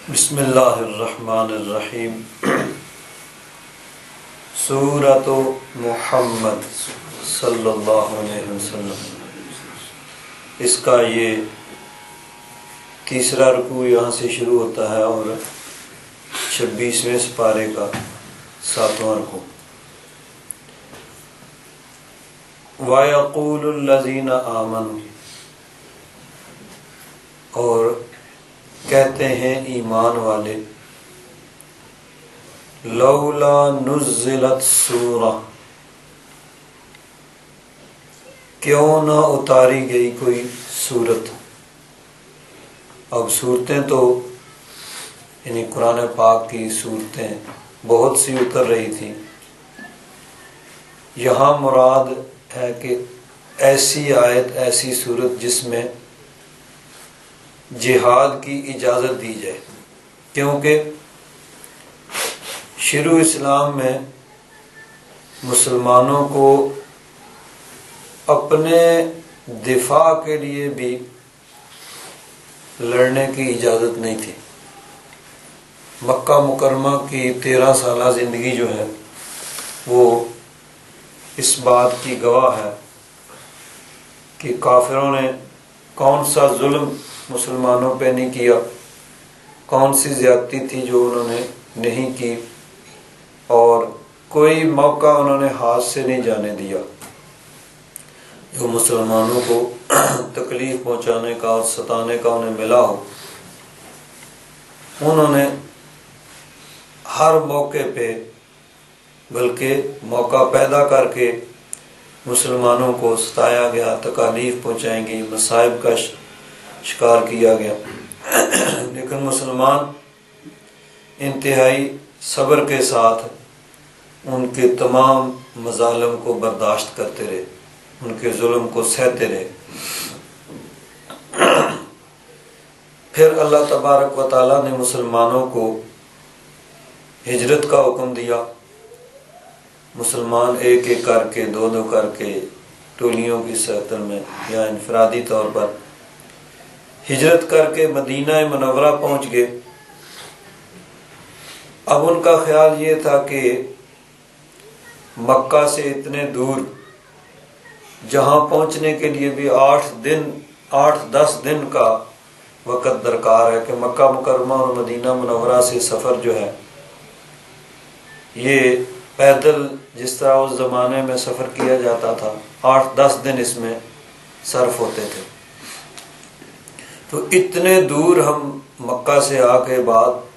بسم اللہ الرحمن الرحیم۔ سورۃ محمد صلی اللہ علیہ وسلم، اس کا یہ تیسرا رکوع یہاں سے شروع ہوتا ہے اور 26ویں سپارے کا 7واں رکوع۔ وَيَقُولُ الَّذِينَ آمَنُوا، اور کہتے ہیں ایمان والے، لولا نزلت سورہ، کیوں نہ اتاری گئی کوئی سورت۔ اب صورتیں تو یعنی قرآن پاک کی صورتیں بہت سی اتر رہی تھیں، یہاں مراد ہے کہ ایسی آیت، ایسی صورت جس میں جہاد کی اجازت دی جائے، کیونکہ شروع اسلام میں مسلمانوں کو اپنے دفاع کے لیے بھی لڑنے کی اجازت نہیں تھی۔ مکہ مکرمہ کی 13 سالہ زندگی جو ہے وہ اس بات کی گواہ ہے کہ کافروں نے کون سا ظلم مسلمانوں پہ نہیں کیا، کون سی زیادتی تھی جو انہوں نے نہیں کی، اور کوئی موقع انہوں نے ہاتھ سے نہیں جانے دیا جو مسلمانوں کو تکلیف پہنچانے کا اور ستانے کا انہیں ملا ہو۔ انہوں نے ہر موقع پہ، بلکہ موقع پیدا کر کے مسلمانوں کو ستایا گیا، تکالیف پہنچائیں گی، مصائب کا شکار کیا گیا، لیکن مسلمان انتہائی صبر کے ساتھ ان کے تمام مظالم کو برداشت کرتے رہے، ان کے ظلم کو سہتے رہے۔ پھر اللہ تبارک و تعالیٰ نے مسلمانوں کو ہجرت کا حکم دیا۔ مسلمان ایک ایک کر کے، دو دو کر کے، ٹولیوں کی شکل میں یا انفرادی طور پر ہجرت کر کے مدینہ منورہ پہنچ گئے۔ اب ان کا خیال یہ تھا کہ مکہ سے اتنے دور جہاں پہنچنے کے لیے بھی 8-10 دن کا وقت درکار ہے، کہ مکہ مکرمہ اور مدینہ منورہ سے سفر جو ہے یہ پیدل جس طرح اس زمانے میں سفر کیا جاتا تھا، 8-10 دن اس میں صرف ہوتے تھے۔ تو اتنے دور ہم مکہ سے آ کے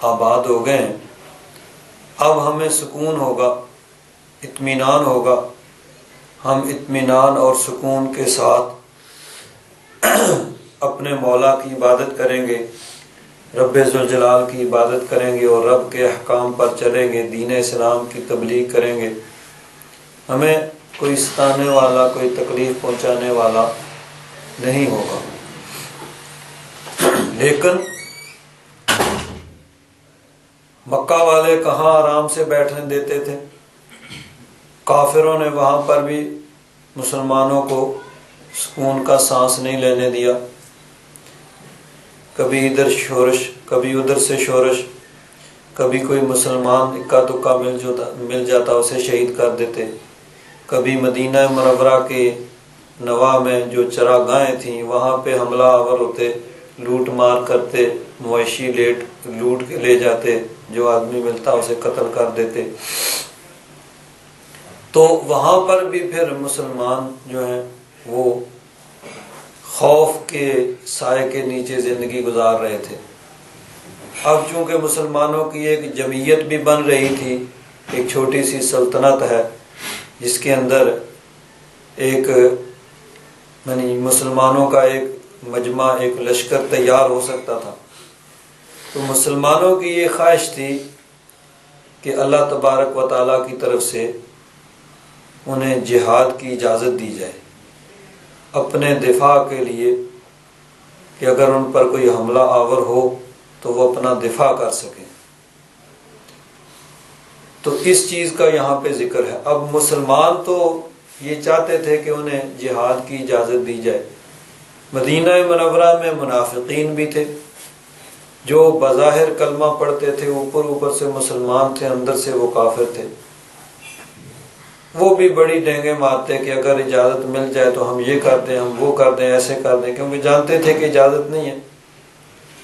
آباد ہو گئے ہیں، اب ہمیں سکون ہوگا، اطمینان ہوگا، ہم اطمینان اور سکون کے ساتھ اپنے مولا کی عبادت کریں گے، رب ذوالجلال کی عبادت کریں گے اور رب کے احکام پر چلیں گے، دین اسلام کی تبلیغ کریں گے، ہمیں کوئی ستانے والا، کوئی تکلیف پہنچانے والا نہیں ہوگا۔ لیکن مکہ والے کہاں آرام سے بیٹھنے دیتے تھے، کافروں نے وہاں پر بھی مسلمانوں کو سکون کا سانس نہیں لینے دیا۔ کبھی ادھر شورش، کبھی ادھر سے شورش، کبھی کوئی مسلمان اکا دکا مل جاتا اسے شہید کر دیتے، کبھی مدینہ منورہ کے نواح میں جو چراگاہیں تھیں وہاں پہ حملہ آور ہوتے، لوٹ مار کرتے، مویشی لوٹ کے لے جاتے، جو آدمی ملتا اسے قتل کر دیتے۔ تو وہاں پر بھی پھر مسلمان جو ہیں وہ خوف کے سائے کے نیچے زندگی گزار رہے تھے۔ اب چونکہ مسلمانوں کی ایک جمعیت بھی بن رہی تھی، ایک چھوٹی سی سلطنت ہے جس کے اندر ایک یعنی مسلمانوں کا ایک مجمع، ایک لشکر تیار ہو سکتا تھا، تو مسلمانوں کی یہ خواہش تھی کہ اللہ تبارک و تعالیٰ کی طرف سے انہیں جہاد کی اجازت دی جائے اپنے دفاع کے لیے، کہ اگر ان پر کوئی حملہ آور ہو تو وہ اپنا دفاع کر سکیں۔ تو اس چیز کا یہاں پہ ذکر ہے۔ اب مسلمان تو یہ چاہتے تھے کہ انہیں جہاد کی اجازت دی جائے، مدینہ منورہ میں منافقین بھی تھے، جو بظاہر کلمہ پڑھتے تھے، اوپر سے مسلمان تھے، اندر سے وہ کافر تھے، وہ بھی بڑی ڈینگیں مارتے کہ اگر اجازت مل جائے تو ہم یہ کر دیں، ہم وہ کر دیں، ایسے کر دیں، کیونکہ جانتے تھے کہ اجازت نہیں ہے۔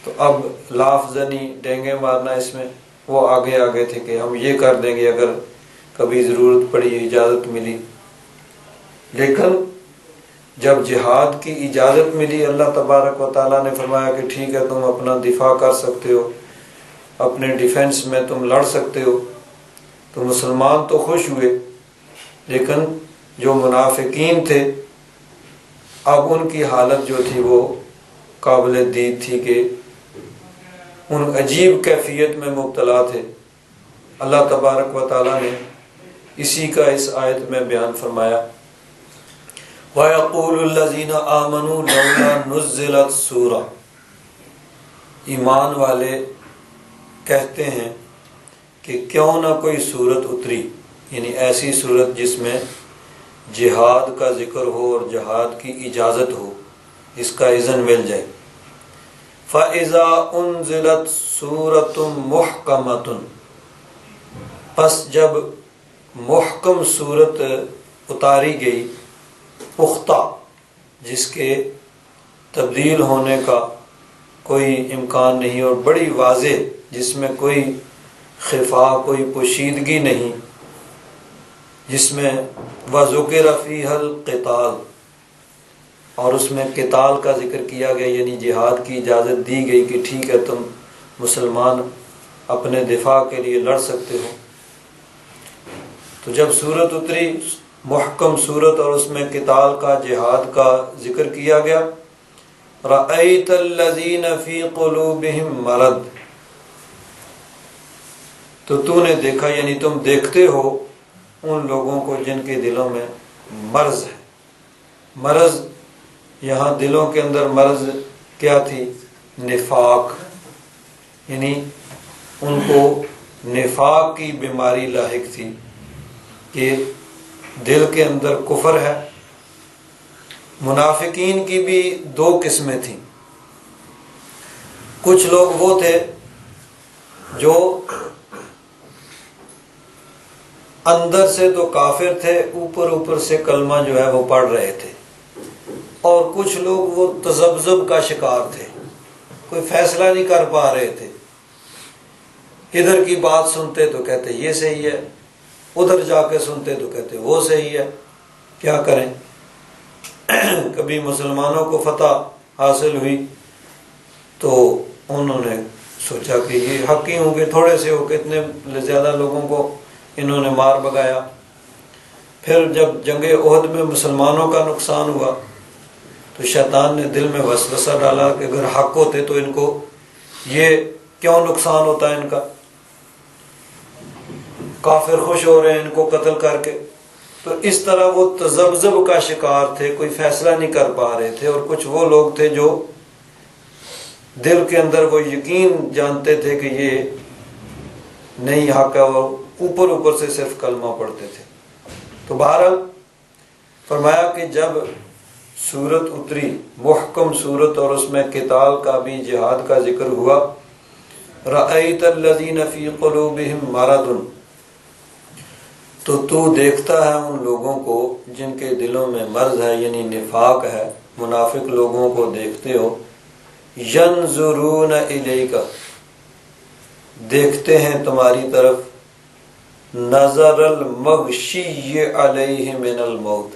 تو اب لاف زنی، ڈینگیں مارنا، اس میں وہ آگے تھے کہ ہم یہ کر دیں گے اگر کبھی ضرورت پڑی، اجازت ملی۔ لیکن جب جہاد کی اجازت ملی، اللہ تبارک و تعالیٰ نے فرمایا کہ ٹھیک ہے، تم اپنا دفاع کر سکتے ہو، اپنے ڈیفنس میں تم لڑ سکتے ہو، تو مسلمان تو خوش ہوئے، لیکن جو منافقین تھے اب ان کی حالت جو تھی وہ قابل دید تھی کہ ان عجیب کیفیت میں مبتلا تھے۔ اللہ تبارک و تعالیٰ نے اسی کا اس آیت میں بیان فرمایا، وَيَقُولُ الَّذِينَ آمَنُوا لَوْلَا نُزِّلَتْ سُورَةٌ، ایمان والے کہتے ہیں کہ کیوں نہ کوئی سورت اتری، یعنی ایسی سورت جس میں جہاد کا ذکر ہو اور جہاد کی اجازت ہو، اس کا اذن مل جائے۔ فَإِذَا أُنزِلَتْ سُورَةٌ مُحْكَمَةٌ، پس جب محکم سورت اتاری گئی، پختہ، جس کے تبدیل ہونے کا کوئی امکان نہیں، اور بڑی واضح، جس میں کوئی خفا، کوئی پوشیدگی نہیں، جس میں وَذُكِرَ فِيهَا الْقِتَالُ، اور اس میں قتال کا ذکر کیا گیا، یعنی جہاد کی اجازت دی گئی کہ ٹھیک ہے، تم مسلمان اپنے دفاع کے لیے لڑ سکتے ہو۔ تو جب سورت اتری، محکم سورت، اور اس میں قتال کا، جہاد کا ذکر کیا گیا، رَأَيْتَ الَّذِينَ فِي قُلُوبِهِم مَرَضٌ، تو تو نے دیکھا، یعنی تم دیکھتے ہو ان لوگوں کو جن کے دلوں میں مرض ہے۔ مرض یہاں دلوں کے اندر مرض کیا تھی؟ نفاق، یعنی ان کو نفاق کی بیماری لاحق تھی کہ دل کے اندر کفر ہے۔ منافقین کی بھی دو قسمیں تھیں، کچھ لوگ وہ تھے جو اندر سے تو کافر تھے، اوپر سے کلمہ جو ہے وہ پڑھ رہے تھے، اور کچھ لوگ وہ تذبذب کا شکار تھے، کوئی فیصلہ نہیں کر پا رہے تھے، ادھر کی بات سنتے تو کہتے یہ صحیح ہے، ادھر جا کے سنتے تو کہتے وہ صحیح ہے، کیا کریں؟ کبھی مسلمانوں کو فتح حاصل ہوئی تو انہوں نے سوچا کہ یہ حق ہی ہوں گے، تھوڑے سے ہو کے اتنے زیادہ لوگوں کو انہوں نے مار بگایا۔ پھر جب جنگ احد میں مسلمانوں کا نقصان ہوا تو شیطان نے دل میں وسوسہ ڈالا کہ اگر حق ہوتے تو ان کو یہ کیوں نقصان ہوتا ہے، ان کا کافر خوش ہو رہے ہیں ان کو قتل کر کے۔ تو اس طرح وہ تذبذب کا شکار تھے، کوئی فیصلہ نہیں کر پا رہے تھے، اور کچھ وہ لوگ تھے جو دل کے اندر وہ یقین جانتے تھے کہ یہ نہیں حق ہے، اور اوپر سے صرف کلمہ پڑھتے تھے۔ تو بہرحال فرمایا کہ جب سورت اتری، محکم سورت، اور اس میں قتال کا بھی، جہاد کا ذکر ہوا، رَأَيْتَ الَّذِينَ فِي قُلُوبِهِم مَرَضٌ، تو دیکھتا ہے ان لوگوں کو جن کے دلوں میں مرض ہے، یعنی نفاق ہے، منافق لوگوں کو دیکھتے ہو، يَنظُرُونَ إِلَيْكَ، دیکھتے ہیں تمہاری طرف، نظر المغشی علیہ من الموت،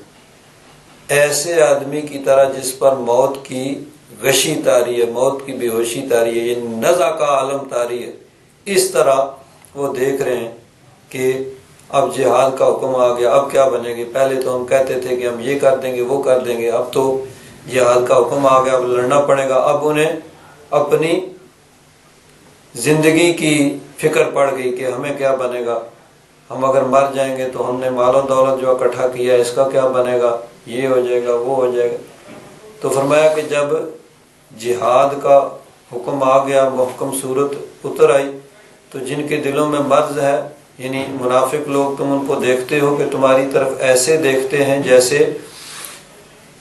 ایسے آدمی کی طرح جس پر موت کی غشی طاری ہے، موت کی بے ہوشی طاری ہے، یعنی نزع کا عالم طاری ہے، اس طرح وہ دیکھ رہے ہیں کہ اب جہاد کا حکم آ گیا، اب کیا بنے گی؟ پہلے تو ہم کہتے تھے کہ ہم یہ کر دیں گے، وہ کر دیں گے، اب تو جہاد کا حکم آ گیا، اب لڑنا پڑے گا۔ اب انہیں اپنی زندگی کی فکر پڑ گئی کہ ہمیں کیا بنے گا، ہم اگر مر جائیں گے تو ہم نے مال و دولت جو اکٹھا کیا ہے اس کا کیا بنے گا، یہ ہو جائے گا، وہ ہو جائے گا۔ تو فرمایا کہ جب جہاد کا حکم آ گیا، محکم صورت اتر آئی، تو جن کے دلوں میں مرض ہے، یعنی منافق لوگ، تم ان کو دیکھتے ہو کہ تمہاری طرف ایسے دیکھتے ہیں جیسے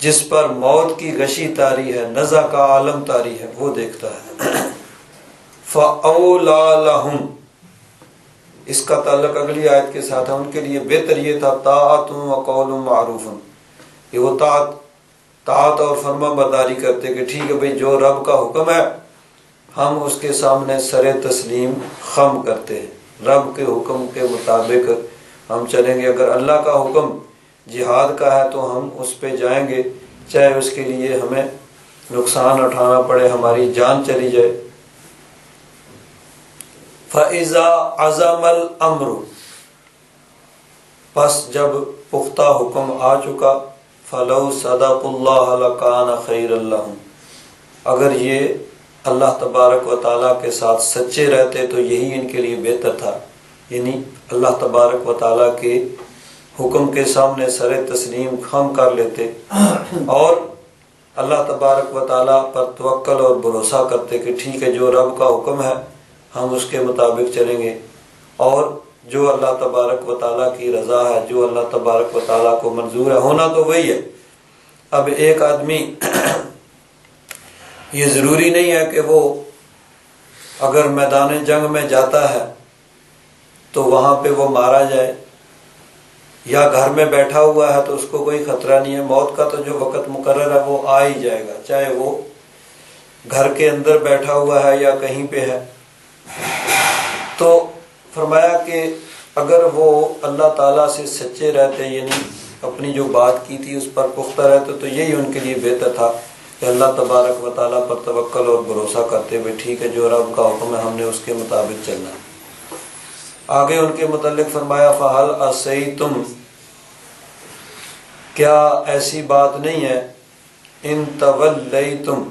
جس پر موت کی غشی طاری ہے، نزع کا عالم طاری ہے، وہ دیکھتا ہے۔ فَأَوْلَى لَهُمْ، اس کا تعلق اگلی آیت کے ساتھ ہے، ان کے لیے بہتر یہ تھا طاعۃ وقول معروف، کہ وہ طاعت اور فرما برداری کرتے کہ ٹھیک ہے بھئی جو رب کا حکم ہے ہم اس کے سامنے سر تسلیم خم کرتے ہیں، رب کے حکم کے مطابق ہم چلیں گے۔ اگر اللہ کا حکم جہاد کا ہے تو ہم اس پہ جائیں گے، چاہے اس کے لیے ہمیں نقصان اٹھانا پڑے، ہماری جان چلی جائے۔ فَإِذَا عَزَمَ الْأَمْرُ، پس جب پختہ حکم آ چکا، فَلَوْ صَدَقُوا اللَّهَ لَكَانَ خَيْرًا لَهُمْ، اگر یہ اللہ تبارک و تعالیٰ کے ساتھ سچے رہتے تو یہی ان کے لیے بہتر تھا، یعنی اللہ تبارک و تعالیٰ کے حکم کے سامنے سر تسلیم خم کر لیتے اور اللہ تبارک و تعالیٰ پر توکل اور بھروسہ کرتے کہ ٹھیک ہے جو رب کا حکم ہے ہم اس کے مطابق چلیں گے، اور جو اللہ تبارک و تعالیٰ کی رضا ہے، جو اللہ تبارک و تعالیٰ کو منظور ہے، ہونا تو وہی ہے۔ اب ایک آدمی یہ ضروری نہیں ہے کہ وہ اگر میدان جنگ میں جاتا ہے تو وہاں پہ وہ مارا جائے، یا گھر میں بیٹھا ہوا ہے تو اس کو کوئی خطرہ نہیں ہے، موت کا تو جو وقت مقرر ہے وہ آ ہی جائے گا، چاہے وہ گھر کے اندر بیٹھا ہوا ہے یا کہیں پہ ہے۔ تو فرمایا کہ اگر وہ اللہ تعالیٰ سے سچے رہتے، یعنی اپنی جو بات کی تھی اس پر پختہ رہتے، تو یہی ان کے لیے بہتر تھا کہ اللہ تبارک و تعالیٰ پر توکل اور بھروسہ کرتے ہوئے ٹھیک ہے جو رب کا حکم ہے ہم نے اس کے مطابق چلنا ہے۔ آگے ان کے متعلق فرمایا فَهَلْ عَصَيْتُمْ، کیا ایسی بات نہیں ہے، ان تولیتم،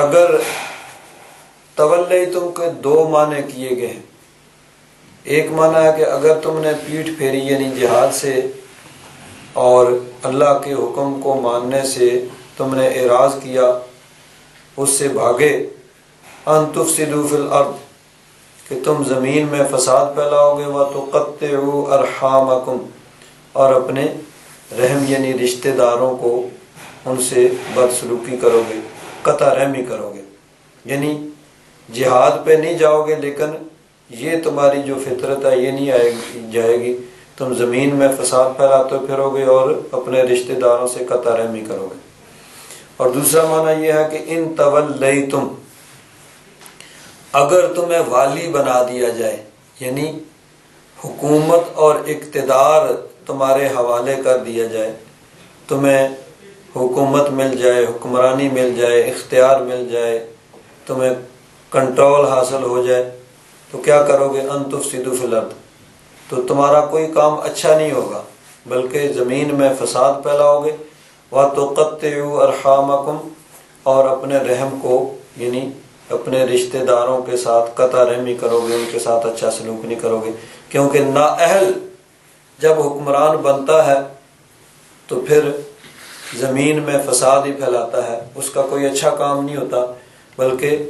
اگر تولیتم کے دو معنی کیے گئے ہیں، ایک معنی ہے کہ اگر تم نے پیٹھ پھیری یعنی جہاد سے اور اللہ کے حکم کو ماننے سے تم نے اعراض کیا، اس سے بھاگے، ان تفسدوا فی الارض، کہ تم زمین میں فساد پھیلاؤ گے، وتقطعوا ارحامکم، اور اپنے رحم یعنی رشتہ داروں کو ان سے بدسلوکی کرو گے، قطع رحمی کرو گے، یعنی جہاد پہ نہیں جاؤ گے لیکن یہ تمہاری جو فطرت ہے یہ نہیں جائے گی، تم زمین میں فساد پھیلاتے پھرو گے اور اپنے رشتہ داروں سے قطع رحمی کرو گے۔ اور دوسرا معنی یہ ہے کہ ان تولیتم، اگر تمہیں والی بنا دیا جائے، یعنی حکومت اور اقتدار تمہارے حوالے کر دیا جائے، تمہیں حکومت مل جائے، حکمرانی مل جائے، اختیار مل جائے، تمہیں کنٹرول حاصل ہو جائے، تو کیا کرو گے، ان تفسدوا فی الارض، تو تمہارا کوئی کام اچھا نہیں ہوگا بلکہ زمین میں فساد پھیلاؤ گے، وتقطعوا ارحامکم، اور اپنے رحم کو یعنی اپنے رشتہ داروں کے ساتھ قطع رحمی کرو گے، ان کے ساتھ اچھا سلوک نہیں کرو گے، کیونکہ نااہل جب حکمران بنتا ہے تو پھر زمین میں فساد ہی پھیلاتا ہے، اس کا کوئی اچھا کام نہیں ہوتا بلکہ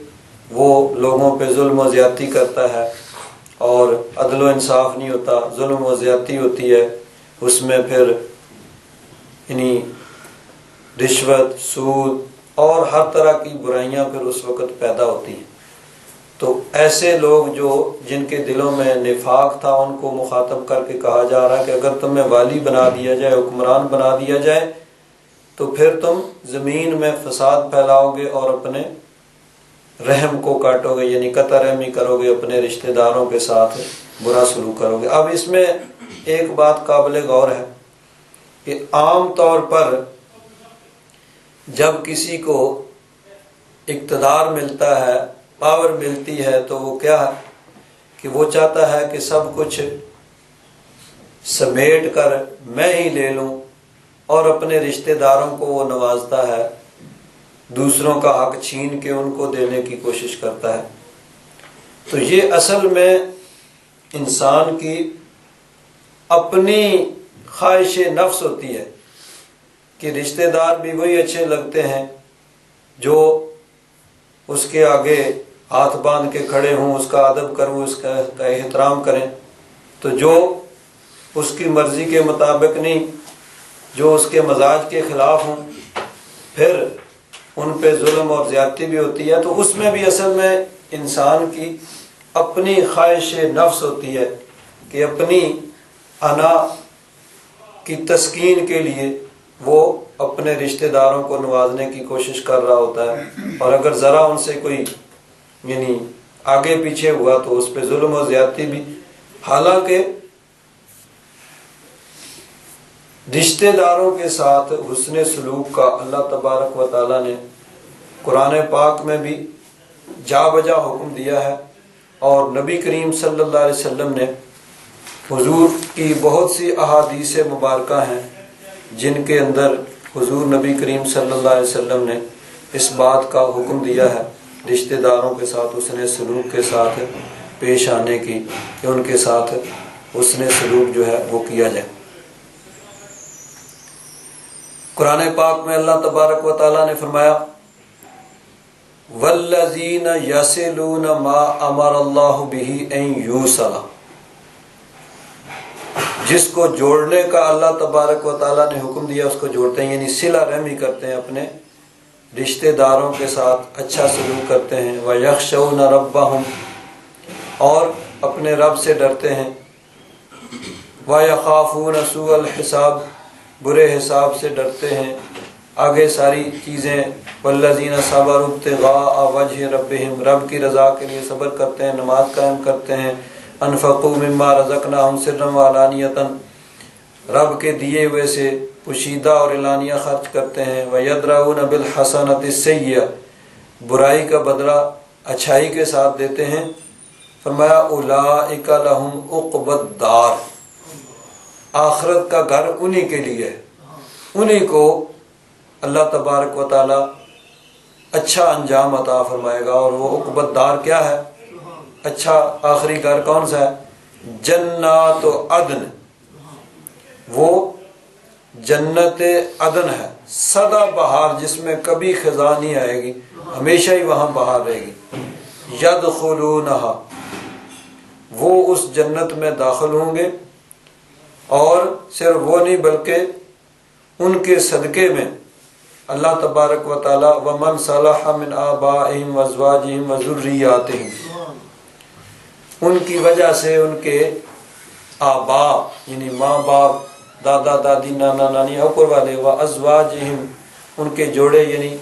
وہ لوگوں پہ ظلم و زیادتی کرتا ہے، اور عدل و انصاف نہیں ہوتا، ظلم و زیادتی ہوتی ہے، اس میں پھر یعنی رشوت، سود اور ہر طرح کی برائیاں پھر اس وقت پیدا ہوتی ہیں۔ تو ایسے لوگ جو جن کے دلوں میں نفاق تھا ان کو مخاطب کر کے کہا جا رہا ہے کہ اگر تمہیں والی بنا دیا جائے، حکمران بنا دیا جائے، تو پھر تم زمین میں فساد پھیلاؤ گے اور اپنے رحم کو کاٹو گے، یعنی قطع رحمی کرو گے، اپنے رشتہ داروں کے ساتھ برا سلوک کرو گے۔ اب اس میں ایک بات قابل غور ہے کہ عام طور پر جب کسی کو اقتدار ملتا ہے، پاور ملتی ہے، تو وہ کیا ہے کہ وہ چاہتا ہے کہ سب کچھ سمیٹ کر میں ہی لے لوں، اور اپنے رشتہ داروں کو وہ نوازتا ہے، دوسروں کا حق چھین کے ان کو دینے کی کوشش کرتا ہے۔ تو یہ اصل میں انسان کی اپنی خواہش نفس ہوتی ہے کہ رشتہ دار بھی وہی اچھے لگتے ہیں جو اس کے آگے ہاتھ باندھ کے کھڑے ہوں، اس کا ادب کروں، اس کا احترام کریں۔ تو جو اس کی مرضی کے مطابق نہیں، جو اس کے مزاج کے خلاف ہوں، پھر ان پہ ظلم اور زیادتی بھی ہوتی ہے، تو اس میں بھی اصل میں انسان کی اپنی خواہش نفس ہوتی ہے کہ اپنی انا کی تسکین کے لیے وہ اپنے رشتہ داروں کو نوازنے کی کوشش کر رہا ہوتا ہے، اور اگر ذرا ان سے کوئی یعنی آگے پیچھے ہوا تو اس پہ ظلم اور زیادتی بھی۔ حالانکہ رشتہ داروں کے ساتھ حسن سلوک کا اللہ تبارک و تعالیٰ نے قرآن پاک میں بھی جا بجا حکم دیا ہے، اور نبی کریم صلی اللہ علیہ وسلم نے حضور کی بہت سی احادیث مبارکہ ہیں جن کے اندر حضور نبی کریم صلی اللہ علیہ وسلم نے اس بات کا حکم دیا ہے رشتہ داروں کے ساتھ حسن سلوک کے ساتھ پیش آنے کی، کہ ان کے ساتھ حسن سلوک جو ہے وہ کیا جائے۔ قرآن پاک میں اللہ تبارک و تعالیٰ نے فرمایا وَالَّذِينَ يَصِلُونَ مَا أَمَرَ اللَّهُ بِهِ أَن يُوصَلَ، جس کو جوڑنے کا اللہ تبارک و تعالیٰ نے حکم دیا اس کو جوڑتے ہیں، یعنی صلہ رحمی کرتے ہیں، اپنے رشتہ داروں کے ساتھ اچھا سلوک کرتے ہیں۔ وَيَخْشَوْنَ رَبَّهُمْ، اور اپنے رب سے ڈرتے ہیں۔ وَيَخَافُونَ سُوءَ الْحِسَابِ، برے حساب سے ڈرتے ہیں۔ آگے ساری چیزیں وَالَّذِينَ صَبَرُوا ابْتِغَاءَ وَجْهِ رَبِّهِمْ، رب کی رضا کے لیے صبر کرتے ہیں، نماز قائم کرتے ہیں۔ أَنفَقُوا مِمَّا رَزَقْنَاهُمْ سِرًّا وَعَلَانِيَةً، رب کے دیے ہوئے سے پوشیدہ اور اعلانیہ خرچ کرتے ہیں۔ وَيَدْرَؤُونَ بِالْحَسَنَةِ السَّيِّئَةَ، برائی کا بدلہ اچھائی کے ساتھ دیتے ہیں۔ فرمایا أُولَئِكَ لَهُمْ عُقْبَى الدَّارِ، آخرت کا گھر انہی کے لیے ہے، انہی کو اللہ تبارک و تعالی اچھا انجام عطا فرمائے گا۔ اور وہ عقبہ الدار کیا ہے؟ اچھا آخری گھر کون سا ہے؟ جنات عدن، وہ جنت عدن ہے، سدا بہار، جس میں کبھی خزاں نہیں آئے گی، ہمیشہ ہی وہاں بہار رہے گی۔ یدخلونہا، وہ اس جنت میں داخل ہوں گے، اور صرف وہ نہیں بلکہ ان کے صدقے میں اللہ تبارک و تعالی وَمَنْ صَلَحَ مِنْ آبَائِهِمْ وَأَزْوَاجِهِمْ وَذُرِّيَّاتِهِمْ، ان کی وجہ سے ان کے آبا یعنی ماں باپ، دادا دادی، نانا نانی، اوپر والے، وَأَزْوَاجِهِمْ، ان کے جوڑے یعنی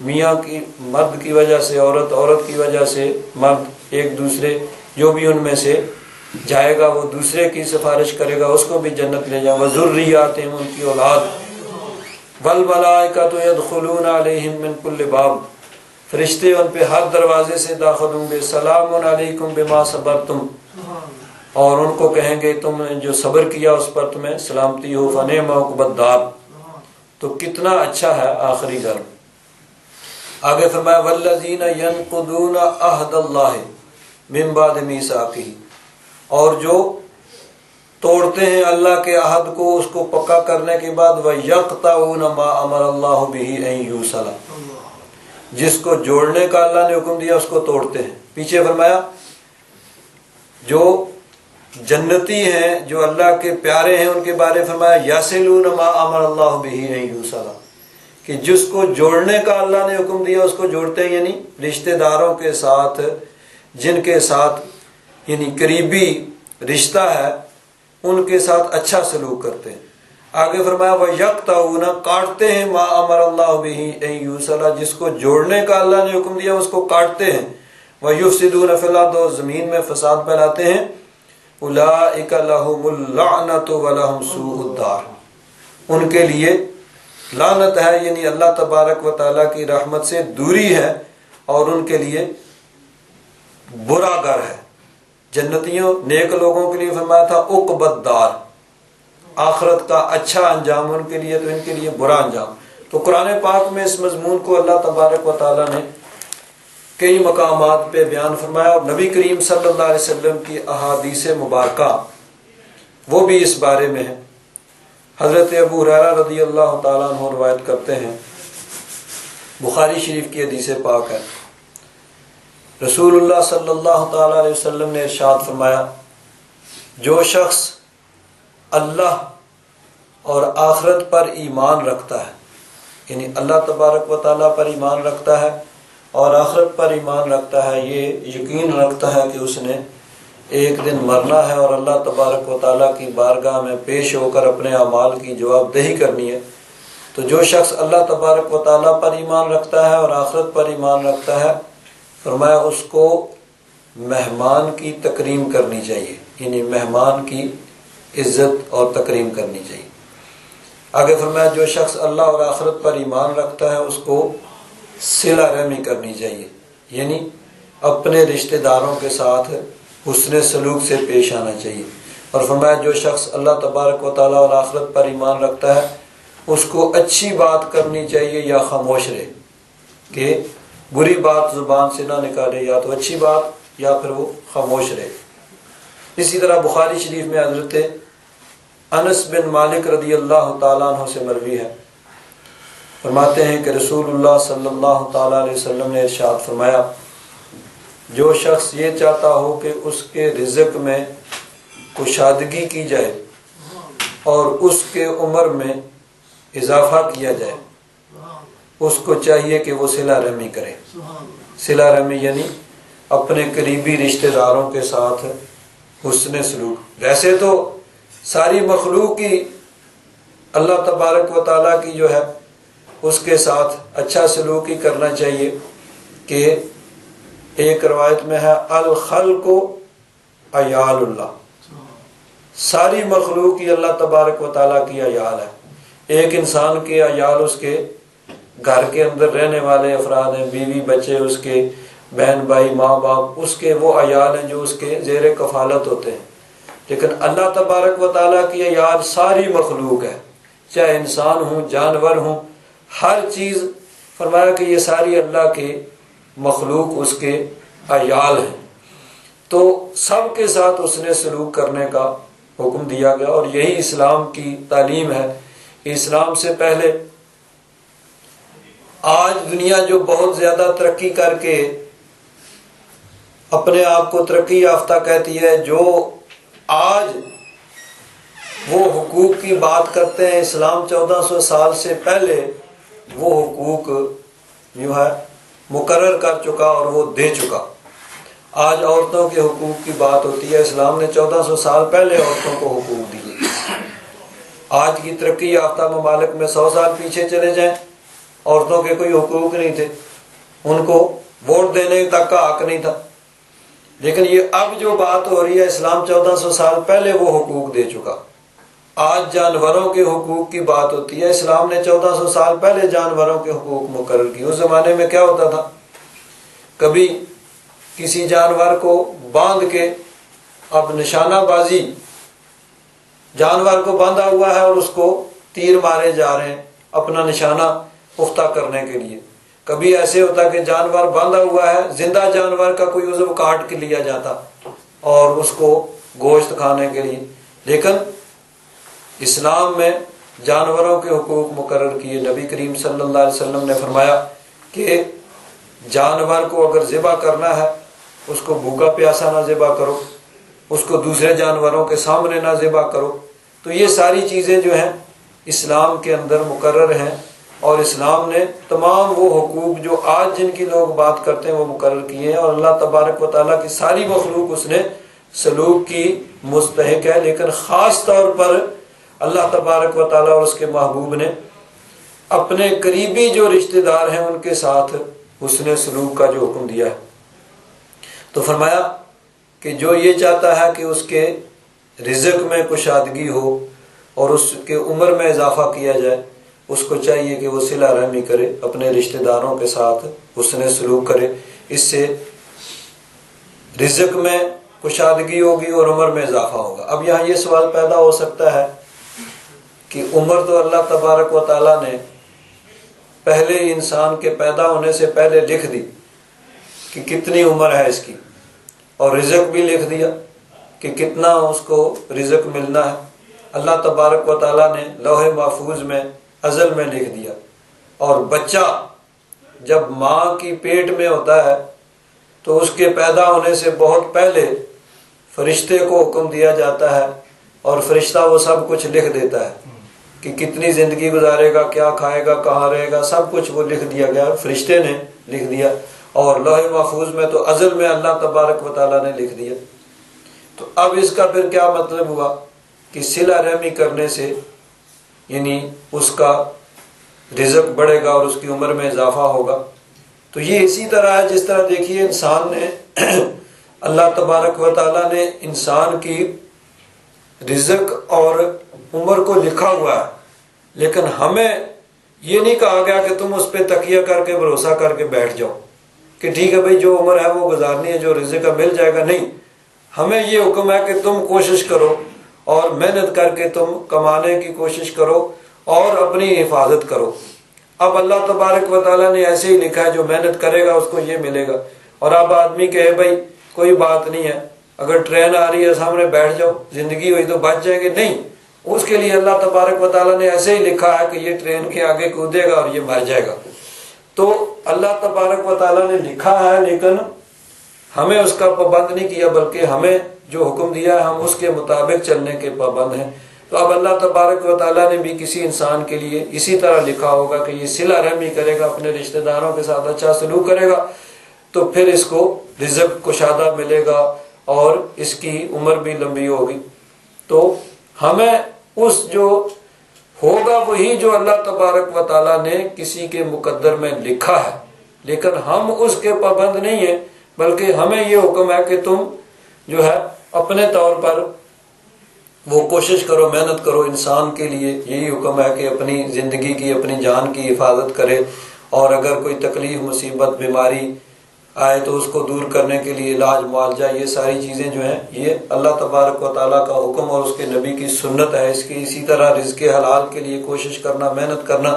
میاں کی مرد کی وجہ سے عورت، عورت کی وجہ سے مرد، ایک دوسرے جو بھی ان میں سے جائے گا وہ دوسرے کی سفارش کرے گا، اس کو بھی جنت لے جائیں۔ وَذُرِّيَّاتِهِمْ، ان کی اولاد۔ وَالْمَلَائِكَةُ يَدْخُلُونَ عَلَيْهِمْ مِنْ كُلِّ بَابٍ، فرشتے ان پہ ہر دروازے سے داخل ہوں گے۔ سلام علیکم بما صبرتم، اور ان کو کہیں گے تم نے جو صبر کیا اس پر تمہیں سلامتی ہو۔ فنعم عقبی الدار، تو کتنا اچھا ہے آخری گھر۔ آگے فرمایا والذین ینقضون عہد اللہ من بعد میثاقہ، اور جو توڑتے ہیں اللہ کے عہد کو اس کو پکا کرنے کے بعد، وَيَقْطَعُونَ مَا أَمَرَ اللَّهُ بِهِ أَن يُوصَلَ، جس کو جوڑنے کا اللہ نے حکم دیا اس کو توڑتے ہیں۔ پیچھے فرمایا جو جنتی ہیں، جو اللہ کے پیارے ہیں، ان کے بارے فرمایا يَصِلُونَ مَا أَمَرَ اللَّهُ بِهِ أَن يُوصَلَ، کہ جس کو جوڑنے کا اللہ نے حکم دیا اس کو جوڑتے ہیں، یعنی رشتہ داروں کے ساتھ، جن کے ساتھ یعنی قریبی رشتہ ہے ان کے ساتھ اچھا سلوک کرتے ہیں۔ آگے فرمایا وَيَقْطَعُونَ، کاٹتے ہیں، مَا أَمَرَ اللَّهُ بِهِ أَن يُوصَلَ، جس کو جوڑنے کا اللہ نے حکم دیا اس کو کاٹتے ہیں۔ وَيُفْسِدُونَ فِي الْأَرْضِ، اور زمین میں فساد پھیلاتے ہیں۔ أُولَئِكَ لَهُمُ اللَّعْنَةُ وَلَهُمْ سُوءُ الدَّارِ، ان کے لیے لعنت ہے، یعنی اللہ تبارک و تعالیٰ کی رحمت سے دوری ہے، اور ان کے لیے برا گھر ہے۔ جنتیوں نیک لوگوں کے لیے فرمایا تھا عقبی الدار، آخرت کا اچھا انجام ان کے لیے، تو ان کے لیے برا انجام۔ تو قرآن پاک میں اس مضمون کو اللہ تبارک و تعالیٰ نے کئی مقامات پہ بیان فرمایا، اور نبی کریم صلی اللہ علیہ وسلم کی احادیث مبارکہ وہ بھی اس بارے میں ہے۔ حضرت ابو ہریرہ رضی اللہ تعالیٰ عنہ روایت کرتے ہیں، بخاری شریف کی حدیث پاک ہے، رسول اللہ صلی اللہ تعالیٰ علیہ وسلم نے ارشاد فرمایا جو شخص اللہ اور آخرت پر ایمان رکھتا ہے یعنی اللہ تبارک و تعالیٰ پر ایمان رکھتا ہے اور آخرت پر ایمان رکھتا ہے، یہ یقین رکھتا ہے کہ اس نے ایک دن مرنا ہے اور اللہ تبارک و تعالیٰ کی بارگاہ میں پیش ہو کر اپنے اعمال کی جواب دہی کرنی ہے، تو جو شخص اللہ تبارک و تعالیٰ پر ایمان رکھتا ہے اور آخرت پر ایمان رکھتا ہے، فرمایا اس کو مہمان کی تکریم کرنی چاہیے، یعنی مہمان کی عزت اور تکریم کرنی چاہیے۔ آگے فرمایا جو شخص اللہ اور آخرت پر ایمان رکھتا ہے اس کو صلہ رحمی کرنی چاہیے، یعنی اپنے رشتہ داروں کے ساتھ حسن سلوک سے پیش آنا چاہیے۔ اور فرمایا جو شخص اللہ تبارک و تعالیٰ اور آخرت پر ایمان رکھتا ہے اس کو اچھی بات کرنی چاہیے یا خاموش رہے، کہ بری بات زبان سے نہ نکالے، یا تو اچھی بات یا پھر وہ خاموش رہے۔ اسی طرح بخاری شریف میں حضرت انس بن مالک رضی اللہ تعالیٰ عنہ سے مروی ہے، فرماتے ہیں کہ رسول اللہ صلی اللہ تعالیٰ علیہ وسلم نے ارشاد فرمایا جو شخص یہ چاہتا ہو کہ اس کے رزق میں کشادگی کی جائے اور اس کے عمر میں اضافہ کیا جائے، اس کو چاہیے کہ وہ صلہ رحمی کرے۔ صلہ رحمی یعنی اپنے قریبی رشتہ داروں کے ساتھ حسن سلوک۔ ویسے تو ساری مخلوق کی اللہ تبارک و تعالیٰ کی جو ہے اس کے ساتھ اچھا سلوک ہی کرنا چاہیے، کہ ایک روایت میں ہے الخلق عیال اللہ، ساری مخلوق کی اللہ تبارک و تعالیٰ کی عیال ہے۔ ایک انسان کے عیال اس کے گھر کے اندر رہنے والے افراد ہیں، بیوی بچے، اس کے بہن بھائی ماں باپ، اس کے وہ عیال ہیں جو اس کے زیر کفالت ہوتے ہیں۔ لیکن اللہ تبارک و تعالیٰ کی عیال ساری مخلوق ہے، چاہے انسان ہوں جانور ہوں، ہر چیز، فرمایا کہ یہ ساری اللہ کے مخلوق اس کے عیال ہیں، تو سب کے ساتھ اس نے سلوک کرنے کا حکم دیا گیا۔ اور یہی اسلام کی تعلیم ہے۔ اسلام سے پہلے آج دنیا جو بہت زیادہ ترقی کر کے اپنے آپ کو ترقی یافتہ کہتی ہے، جو آج وہ حقوق کی بات کرتے ہیں، اسلام 1400 سال سے پہلے وہ حقوق جو ہے مقرر کر چکا اور وہ دے چکا۔ آج عورتوں کے حقوق کی بات ہوتی ہے، اسلام نے 1400 سال پہلے عورتوں کو حقوق دیے۔ آج کی ترقی یافتہ ممالک میں 100 سال پیچھے چلے جائیں، عورتوں کے کوئی حقوق نہیں تھے، ان کو ووٹ دینے تک کا حق نہیں تھا۔ لیکن یہ اب جو بات ہو رہی ہے، اسلام 1400 سال پہلے وہ حقوق دے چکا۔ آج جانوروں کے حقوق کی بات ہوتی ہے، اسلام نے 1400 سال پہلے جانوروں کے حقوق مقرر کیے۔ اس زمانے میں کیا ہوتا تھا، کبھی کسی جانور کو باندھ کے، اب نشانہ بازی، جانور کو باندھا ہوا ہے اور اس کو تیر مارے جا رہے ہیں اپنا نشانہ پختہ کرنے کے لیے۔ کبھی ایسے ہوتا کہ جانور باندھا ہوا ہے، زندہ جانور کا کوئی عضو کاٹ کے لیا جاتا اور اس کو گوشت کھانے کے لیے۔ لیکن اسلام میں جانوروں کے حقوق مقرر کیے۔ نبی کریم صلی اللہ علیہ وسلم نے فرمایا کہ جانور کو اگر ذبح کرنا ہے، اس کو بھوکا پیاسا نہ ذبح کرو، اس کو دوسرے جانوروں کے سامنے نہ ذبح کرو۔ تو یہ ساری چیزیں جو ہیں اسلام کے اندر مقرر ہیں، اور اسلام نے تمام وہ حقوق جو آج جن کی لوگ بات کرتے ہیں وہ مقرر کیے ہیں، اور اللہ تبارک و تعالیٰ کی ساری مخلوق اس نے سلوک کی مستحق ہے۔ لیکن خاص طور پر اللہ تبارک و تعالیٰ اور اس کے محبوب نے اپنے قریبی جو رشتہ دار ہیں ان کے ساتھ حسن سلوک کا جو حکم دیا ہے۔ تو فرمایا کہ جو یہ چاہتا ہے کہ اس کے رزق میں کشادگی ہو اور اس کے عمر میں اضافہ کیا جائے، اس کو چاہیے کہ وہ صلہ رحمی کرے، اپنے رشتہ داروں کے ساتھ حسن سلوک کرے۔ اس سے رزق میں کشادگی ہوگی اور عمر میں اضافہ ہوگا۔ اب یہاں یہ سوال پیدا ہو سکتا ہے کہ عمر تو اللہ تبارک و تعالیٰ نے پہلے انسان کے پیدا ہونے سے پہلے لکھ دی کہ کتنی عمر ہے اس کی، اور رزق بھی لکھ دیا کہ کتنا اس کو رزق ملنا ہے۔ اللہ تبارک و تعالیٰ نے لوح محفوظ میں ازل میں لکھ دیا۔ اور بچہ جب ماں کی پیٹ میں ہوتا ہے تو اس کے پیدا ہونے سے بہت پہلے فرشتے کو حکم دیا جاتا ہے اور فرشتہ وہ سب کچھ لکھ دیتا ہے کہ کتنی زندگی گزارے گا، کیا کھائے گا، کہاں رہے گا، سب کچھ وہ لکھ دیا گیا، فرشتے نے لکھ دیا، اور لوح محفوظ میں تو ازل میں اللہ تبارک و تعالیٰ نے لکھ دیا۔ تو اب اس کا پھر کیا مطلب ہوا کہ صلہ رحمی کرنے سے یعنی اس کا رزق بڑھے گا اور اس کی عمر میں اضافہ ہوگا۔ تو یہ اسی طرح ہے جس طرح دیکھیے انسان نے اللہ تبارک و تعالیٰ نے انسان کی رزق اور عمر کو لکھا ہوا ہے، لیکن ہمیں یہ نہیں کہا گیا کہ تم اس پہ تکیہ کر کے بھروسہ کر کے بیٹھ جاؤ کہ ٹھیک ہے بھائی جو عمر ہے وہ گزارنی ہے، جو رزق ہے مل جائے گا۔ نہیں، ہمیں یہ حکم ہے کہ تم کوشش کرو اور محنت کر کے تم کمانے کی کوشش کرو اور اپنی حفاظت کرو۔ اب اللہ تبارک و تعالیٰ نے ایسے ہی لکھا ہے جو محنت کرے گا اس کو یہ ملے گا۔ اور اب آدمی کہے بھائی کوئی بات نہیں ہے، اگر ٹرین آ رہی ہے سامنے بیٹھ جاؤ، زندگی ہوئی تو بچ جائیں گے، نہیں، اس کے لیے اللہ تبارک و تعالیٰ نے ایسے ہی لکھا ہے کہ یہ ٹرین کے آگے کودے گا اور یہ مر جائے گا۔ تو اللہ تبارک و تعالیٰ نے لکھا ہے، لیکن ہمیں اس کا پابند نہیں کیا، بلکہ ہمیں جو حکم دیا ہے ہم اس کے مطابق چلنے کے پابند ہیں۔ تو اب اللہ تبارک و تعالیٰ نے بھی کسی انسان کے لیے اسی طرح لکھا ہوگا کہ یہ صلہ رحمی کرے گا، اپنے رشتہ داروں کے ساتھ اچھا سلوک کرے گا تو پھر اس کو رزق کشادہ ملے گا اور اس کی عمر بھی لمبی ہوگی۔ تو ہمیں اس جو ہوگا وہی جو اللہ تبارک و تعالیٰ نے کسی کے مقدر میں لکھا ہے، لیکن ہم اس کے پابند نہیں ہیں، بلکہ ہمیں یہ حکم ہے کہ تم جو ہے اپنے طور پر وہ کوشش کرو، محنت کرو۔ انسان کے لیے یہی حکم ہے کہ اپنی زندگی کی، اپنی جان کی حفاظت کرے، اور اگر کوئی تکلیف، مصیبت، بیماری آئے تو اس کو دور کرنے کے لیے علاج، معالجہ، یہ ساری چیزیں جو ہیں یہ اللہ تبارک و تعالیٰ کا حکم اور اس کے نبی کی سنت ہے۔ اس کی اسی طرح رزق حلال کے لیے کوشش کرنا، محنت کرنا،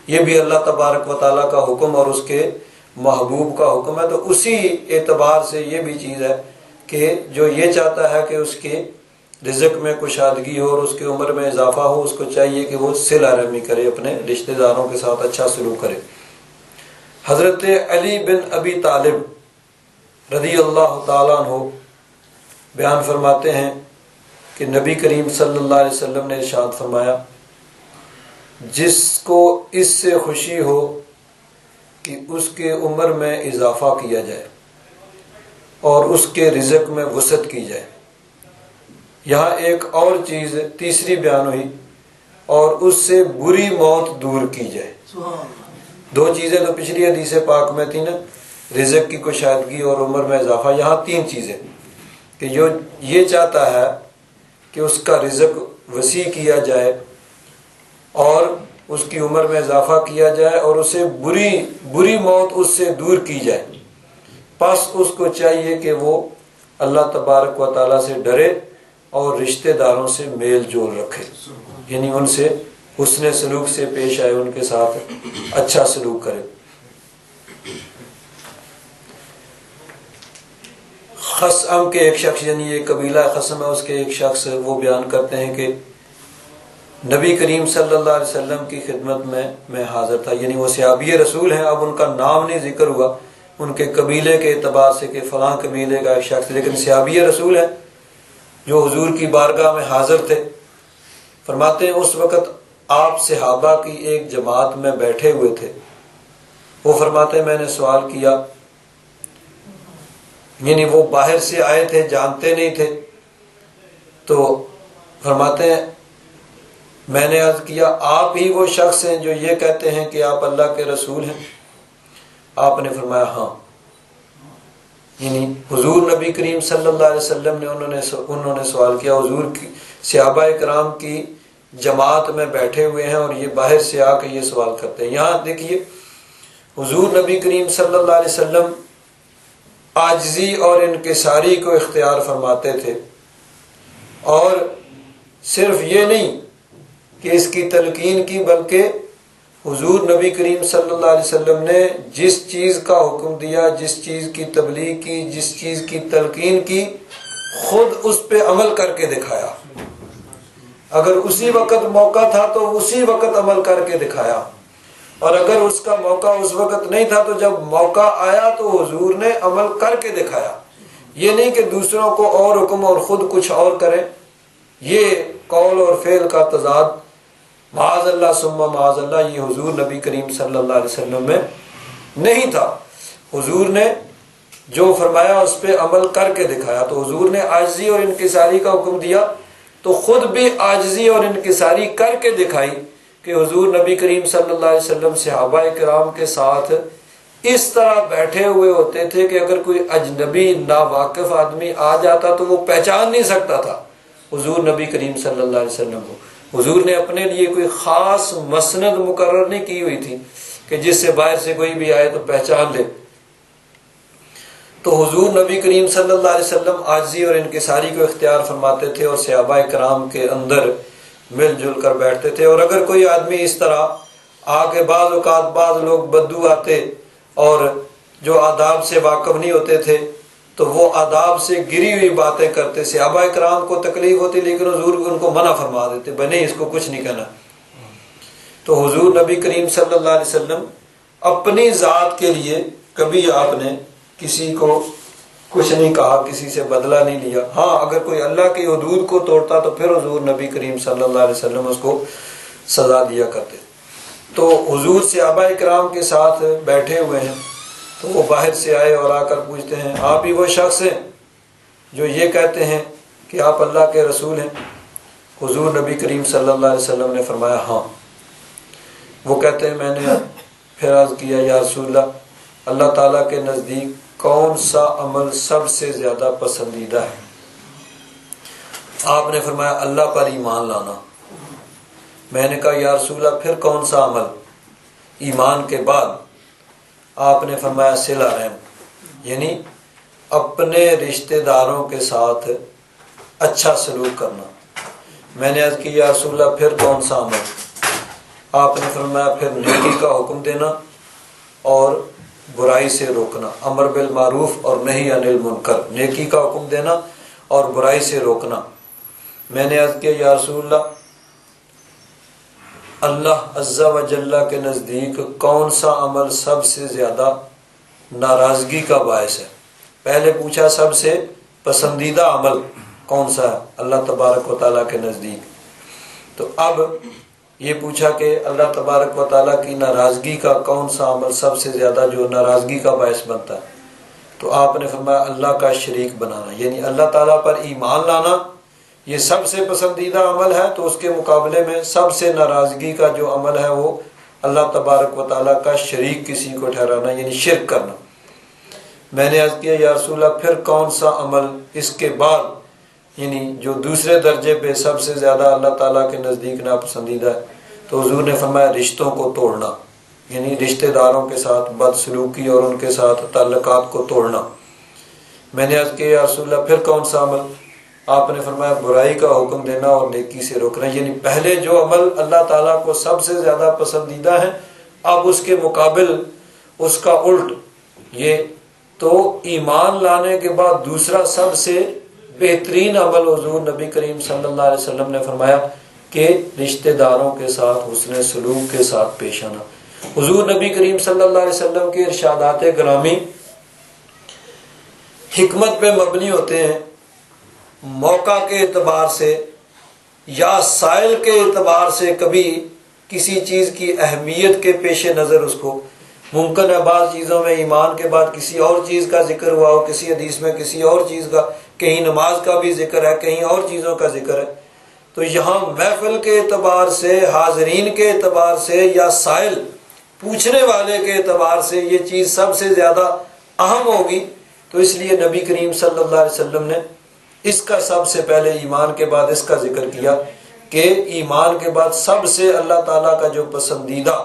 یہ بھی اللہ تبارک و تعالیٰ کا حکم اور اس کے محبوب کا حکم ہے۔ تو اسی اعتبار سے یہ بھی چیز ہے کہ جو یہ چاہتا ہے کہ اس کے رزق میں کشادگی ہو اور اس کی عمر میں اضافہ ہو، اس کو چاہیے کہ وہ صلہ رحمی کرے، اپنے رشتہ داروں کے ساتھ اچھا سلوک کرے۔ حضرت علی بن ابی طالب رضی اللہ تعالیٰ عنہ بیان فرماتے ہیں کہ نبی کریم صلی اللہ علیہ وسلم نے ارشاد فرمایا، جس کو اس سے خوشی ہو کہ اس کے عمر میں اضافہ کیا جائے اور اس کے رزق میں وسعت کی جائے۔ یہاں ایک اور چیز تیسری بیان ہوئی، اور اس سے بری موت دور کی جائے۔ دو چیزیں تو پچھلی حدیث پاک میں تھی نا، رزق کی کشادگی اور عمر میں اضافہ، یہاں تین چیزیں کہ جو یہ چاہتا ہے کہ اس کا رزق وسیع کیا جائے اور اس کی عمر میں اضافہ کیا جائے اور اسے بری موت اس سے دور کی جائے، پس اس کو چاہیے کہ وہ اللہ تبارک و تعالیٰ سے ڈرے اور رشتہ داروں سے میل جول رکھے، یعنی ان سے حسن سلوک سے پیش آئے، ان کے ساتھ اچھا سلوک کرے۔ خصم کے ایک شخص، یعنی یہ قبیلہ خصم ہے، اس کے ایک شخص وہ بیان کرتے ہیں کہ نبی کریم صلی اللہ علیہ وسلم کی خدمت میں حاضر تھا، یعنی وہ صحابی رسول ہیں، اب ان کا نام نہیں ذکر ہوا ان کے قبیلے کے اعتبار سے کہ فلاں قبیلے کا ایک شخص، لیکن صحابی رسول ہے جو حضور کی بارگاہ میں حاضر تھے۔ فرماتے ہیں اس وقت آپ صحابہ کی ایک جماعت میں بیٹھے ہوئے تھے۔ وہ فرماتے ہیں میں نے سوال کیا، یعنی وہ باہر سے آئے تھے، جانتے نہیں تھے، تو فرماتے ہیں میں نے عرض کیا آپ ہی وہ شخص ہیں جو یہ کہتے ہیں کہ آپ اللہ کے رسول ہیں؟ آپ نے فرمایا ہاں، یعنی حضور نبی کریم صلی اللہ علیہ وسلم نے انہوں نے سوال کیا، حضور کی صحابہ اکرام کی جماعت میں بیٹھے ہوئے ہیں اور یہ باہر سے آ کے یہ سوال کرتے ہیں۔ یہاں دیکھیے حضور نبی کریم صلی اللہ علیہ وسلم عاجزی اور انکساری کو اختیار فرماتے تھے، اور صرف یہ نہیں کہ اس کی تلقین کی، بلکہ حضور نبی کریم صلی اللہ علیہ وسلم نے جس چیز کا حکم دیا، جس چیز کی تبلیغ کی، جس چیز کی تلقین کی، خود اس پہ عمل کر کے دکھایا۔ اگر اسی وقت موقع تھا تو اسی وقت عمل کر کے دکھایا، اور اگر اس کا موقع اس وقت نہیں تھا تو جب موقع آیا تو حضور نے عمل کر کے دکھایا۔ یہ نہیں کہ دوسروں کو اور حکم اور خود کچھ اور کریں، یہ قول اور فعل کا تضاد معاذ اللہ ثم معاذ اللہ، یہ حضور نبی کریم صلی اللہ علیہ وسلم میں نہیں تھا۔ حضور نے جو فرمایا اس پہ عمل کر کے دکھایا۔ تو حضور نے عاجزی اور انکساری کا حکم دیا تو خود بھی عاجزی اور انکساری کر کے دکھائی کہ حضور نبی کریم صلی اللہ علیہ وسلم صحابہ کرام کے ساتھ اس طرح بیٹھے ہوئے ہوتے تھے کہ اگر کوئی اجنبی ناواقف آدمی آ جاتا تو وہ پہچان نہیں سکتا تھا حضور نبی کریم صلی اللہ علیہ وسلم کو۔ حضور نے اپنے لیے کوئی خاص مسند مقرر نہیں کی ہوئی تھی کہ جس سے باہر سے کوئی بھی آئے تو پہچان لے۔ تو حضور نبی کریم صلی اللہ علیہ وسلم عاجزی اور انکساری کو اختیار فرماتے تھے اور صحابہ کرام کے اندر مل جل کر بیٹھتے تھے۔ اور اگر کوئی آدمی اس طرح آ کے بعض اوقات بعض لوگ بدو آتے اور جو آداب سے واقف نہیں ہوتے تھے تو وہ آداب سے گری ہوئی باتیں کرتے، صحابہ کرام کو تکلیف ہوتی لیکن حضور ان کو منع فرما دیتے، بھائی نہیں اس کو کچھ نہیں کہنا۔ تو حضور نبی کریم صلی اللہ علیہ وسلم اپنی ذات کے لیے کبھی آپ نے کسی کو کچھ نہیں کہا، کسی سے بدلہ نہیں لیا۔ ہاں اگر کوئی اللہ کی حدود کو توڑتا تو پھر حضور نبی کریم صلی اللہ علیہ وسلم اس کو سزا دیا کرتے۔ تو حضور صحابہ کرام کے ساتھ بیٹھے ہوئے ہیں تو وہ باہر سے آئے اور آ کر پوچھتے ہیں آپ ہی وہ شخص ہیں جو یہ کہتے ہیں کہ آپ اللہ کے رسول ہیں؟ حضور نبی کریم صلی اللہ علیہ وسلم نے فرمایا ہاں۔ وہ کہتے ہیں میں نے پھر عرض کیا یا رسول اللہ، اللہ تعالیٰ کے نزدیک کون سا عمل سب سے زیادہ پسندیدہ ہے؟ آپ نے فرمایا اللہ پر ایمان لانا۔ میں نے کہا یا رسول اللہ پھر کون سا عمل ایمان کے بعد؟ آپ نے فرمایا صلہ رحم، یعنی اپنے رشتہ داروں کے ساتھ اچھا سلوک کرنا۔ میں نے عرض کی یا رسول اللہ پھر کون سا عمل؟ آپ نے فرمایا پھر نیکی کا حکم دینا اور برائی سے روکنا، امر بالمعروف اور نہی عن المنکر، نیکی کا حکم دینا اور برائی سے روکنا۔ میں نے عرض کیا یا رسول اللہ اللہ عز و جل کے نزدیک کون سا عمل سب سے زیادہ ناراضگی کا باعث ہے؟ پہلے پوچھا سب سے پسندیدہ عمل کون سا ہے اللہ تبارک و تعالیٰ کے نزدیک، تو اب یہ پوچھا کہ اللہ تبارک و تعالیٰ کی ناراضگی کا کون سا عمل سب سے زیادہ جو ناراضگی کا باعث بنتا ہے؟ تو آپ نے فرمایا اللہ کا شریک بنانا، یعنی اللہ تعالیٰ پر ایمان لانا یہ سب سے پسندیدہ عمل ہے، تو اس کے مقابلے میں سب سے ناراضگی کا جو عمل ہے وہ اللہ تبارک و تعالیٰ کا شریک کسی کو ٹھہرانا، یعنی شرک کرنا۔ میں نے عرض کیا یا رسول اللہ پھر کون سا عمل اس کے بعد یعنی جو دوسرے درجے پہ سب سے زیادہ اللہ تعالیٰ کے نزدیک ناپسندیدہ ہے؟ تو حضور نے فرمایا رشتوں کو توڑنا، یعنی رشتہ داروں کے ساتھ بدسلوکی اور ان کے ساتھ تعلقات کو توڑنا۔ میں نے عرض کیا یا رسول اللہ پھر کون سا عمل؟ آپ نے فرمایا برائی کا حکم دینا اور نیکی سے روکنا، یعنی پہلے جو عمل اللہ تعالیٰ کو سب سے زیادہ پسندیدہ ہے اب اس کے مقابل اس کا الٹ، یہ تو ایمان لانے کے بعد دوسرا سب سے بہترین عمل حضور نبی کریم صلی اللہ علیہ وسلم نے فرمایا کہ رشتہ داروں کے ساتھ حسن سلوک کے ساتھ پیش آنا۔ حضور نبی کریم صلی اللہ علیہ وسلم کے ارشادات گرامی حکمت پہ مبنی ہوتے ہیں، موقع کے اعتبار سے یا سائل کے اعتبار سے کبھی کسی چیز کی اہمیت کے پیش نظر اس کو ممکن ہے بعض چیزوں میں ایمان کے بعد کسی اور چیز کا ذکر ہوا ہو، کسی حدیث میں کسی اور چیز کا، کہیں نماز کا بھی ذکر ہے، کہیں اور چیزوں کا ذکر ہے، تو یہاں محفل کے اعتبار سے، حاضرین کے اعتبار سے یا سائل پوچھنے والے کے اعتبار سے یہ چیز سب سے زیادہ اہم ہوگی، تو اس لیے نبی کریم صلی اللہ علیہ وسلم نے اس کا سب سے پہلے ایمان کے بعد اس کا ذکر کیا کہ ایمان کے بعد سب سے اللہ تعالیٰ کا جو پسندیدہ،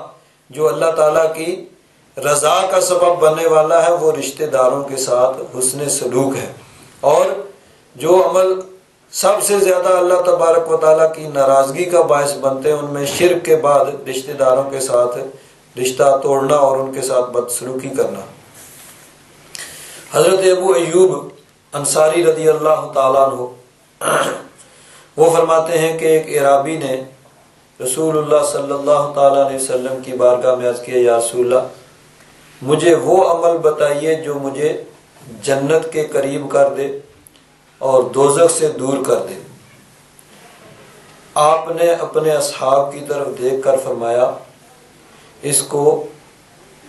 جو اللہ تعالیٰ کی رضا کا سبب بننے والا ہے وہ رشتہ داروں کے ساتھ حسن سلوک ہے، اور جو عمل سب سے زیادہ اللہ تبارک و تعالیٰ کی ناراضگی کا باعث بنتے ہیں ان میں شرک کے بعد رشتہ داروں کے ساتھ رشتہ توڑنا اور ان کے ساتھ بدسلوکی کرنا۔ حضرت ابو ایوب انصاری رضی اللہ تعالیٰ عنہ وہ فرماتے ہیں کہ ایک اعرابی نے رسول اللہ صلی اللہ تعالیٰ علیہ وسلم کی بارگاہ میں عرض کیا یا رسول اللہ مجھے وہ عمل بتائیے جو مجھے جنت کے قریب کر دے اور دوزخ سے دور کر دے۔ آپ نے اپنے اصحاب کی طرف دیکھ کر فرمایا اس کو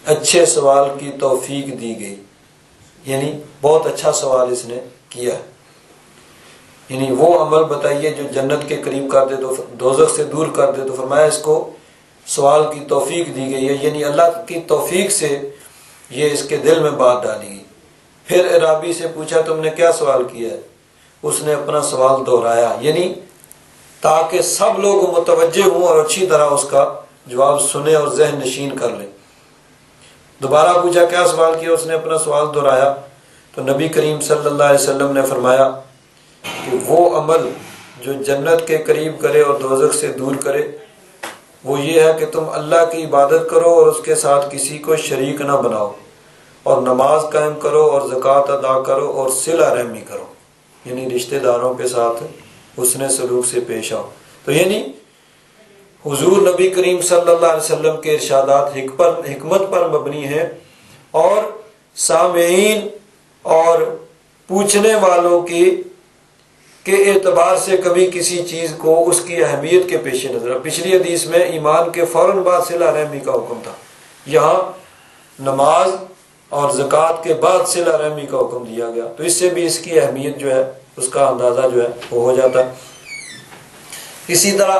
اچھے سوال کی توفیق دی گئی، یعنی بہت اچھا سوال اس نے کیا، یعنی وہ عمل بتائیے جو جنت کے قریب کر دے تو دوزخ سے دور کر دے، تو فرمایا اس کو سوال کی توفیق دی گئی ہے، یعنی اللہ کی توفیق سے یہ اس کے دل میں بات ڈالی گئی۔ پھر اعرابی سے پوچھا تم نے کیا سوال کیا ہے؟ اس نے اپنا سوال دہرایا، یعنی تاکہ سب لوگ متوجہ ہوں اور اچھی طرح اس کا جواب سنیں اور ذہن نشین کر لیں۔ دوبارہ پوچھا کیا سوال کیا؟ اس نے اپنا سوال دہرایا، تو نبی کریم صلی اللہ علیہ وسلم نے فرمایا کہ وہ عمل جو جنت کے قریب کرے اور دوزخ سے دور کرے وہ یہ ہے کہ تم اللہ کی عبادت کرو اور اس کے ساتھ کسی کو شریک نہ بناؤ، اور نماز قائم کرو اور زکوٰۃ ادا کرو اور صلہ رحمی کرو، یعنی رشتہ داروں کے ساتھ حسن سلوک سے پیش آؤ۔ تو یعنی حضور نبی کریم صلی اللہ علیہ وسلم کے ارشادات حکمت پر مبنی ہیں، اور سامعین اور پوچھنے والوں کے اعتبار سے کبھی کسی چیز کو اس کی اہمیت کے پیش نظر، پچھلی حدیث میں ایمان کے فوراً بعد صلہ رحمی کا حکم تھا، یہاں نماز اور زکوٰۃ کے بعد صلہ رحمی کا حکم دیا گیا، تو اس سے بھی اس کی اہمیت جو ہے اس کا اندازہ جو ہے وہ ہو جاتا ہے۔ اسی طرح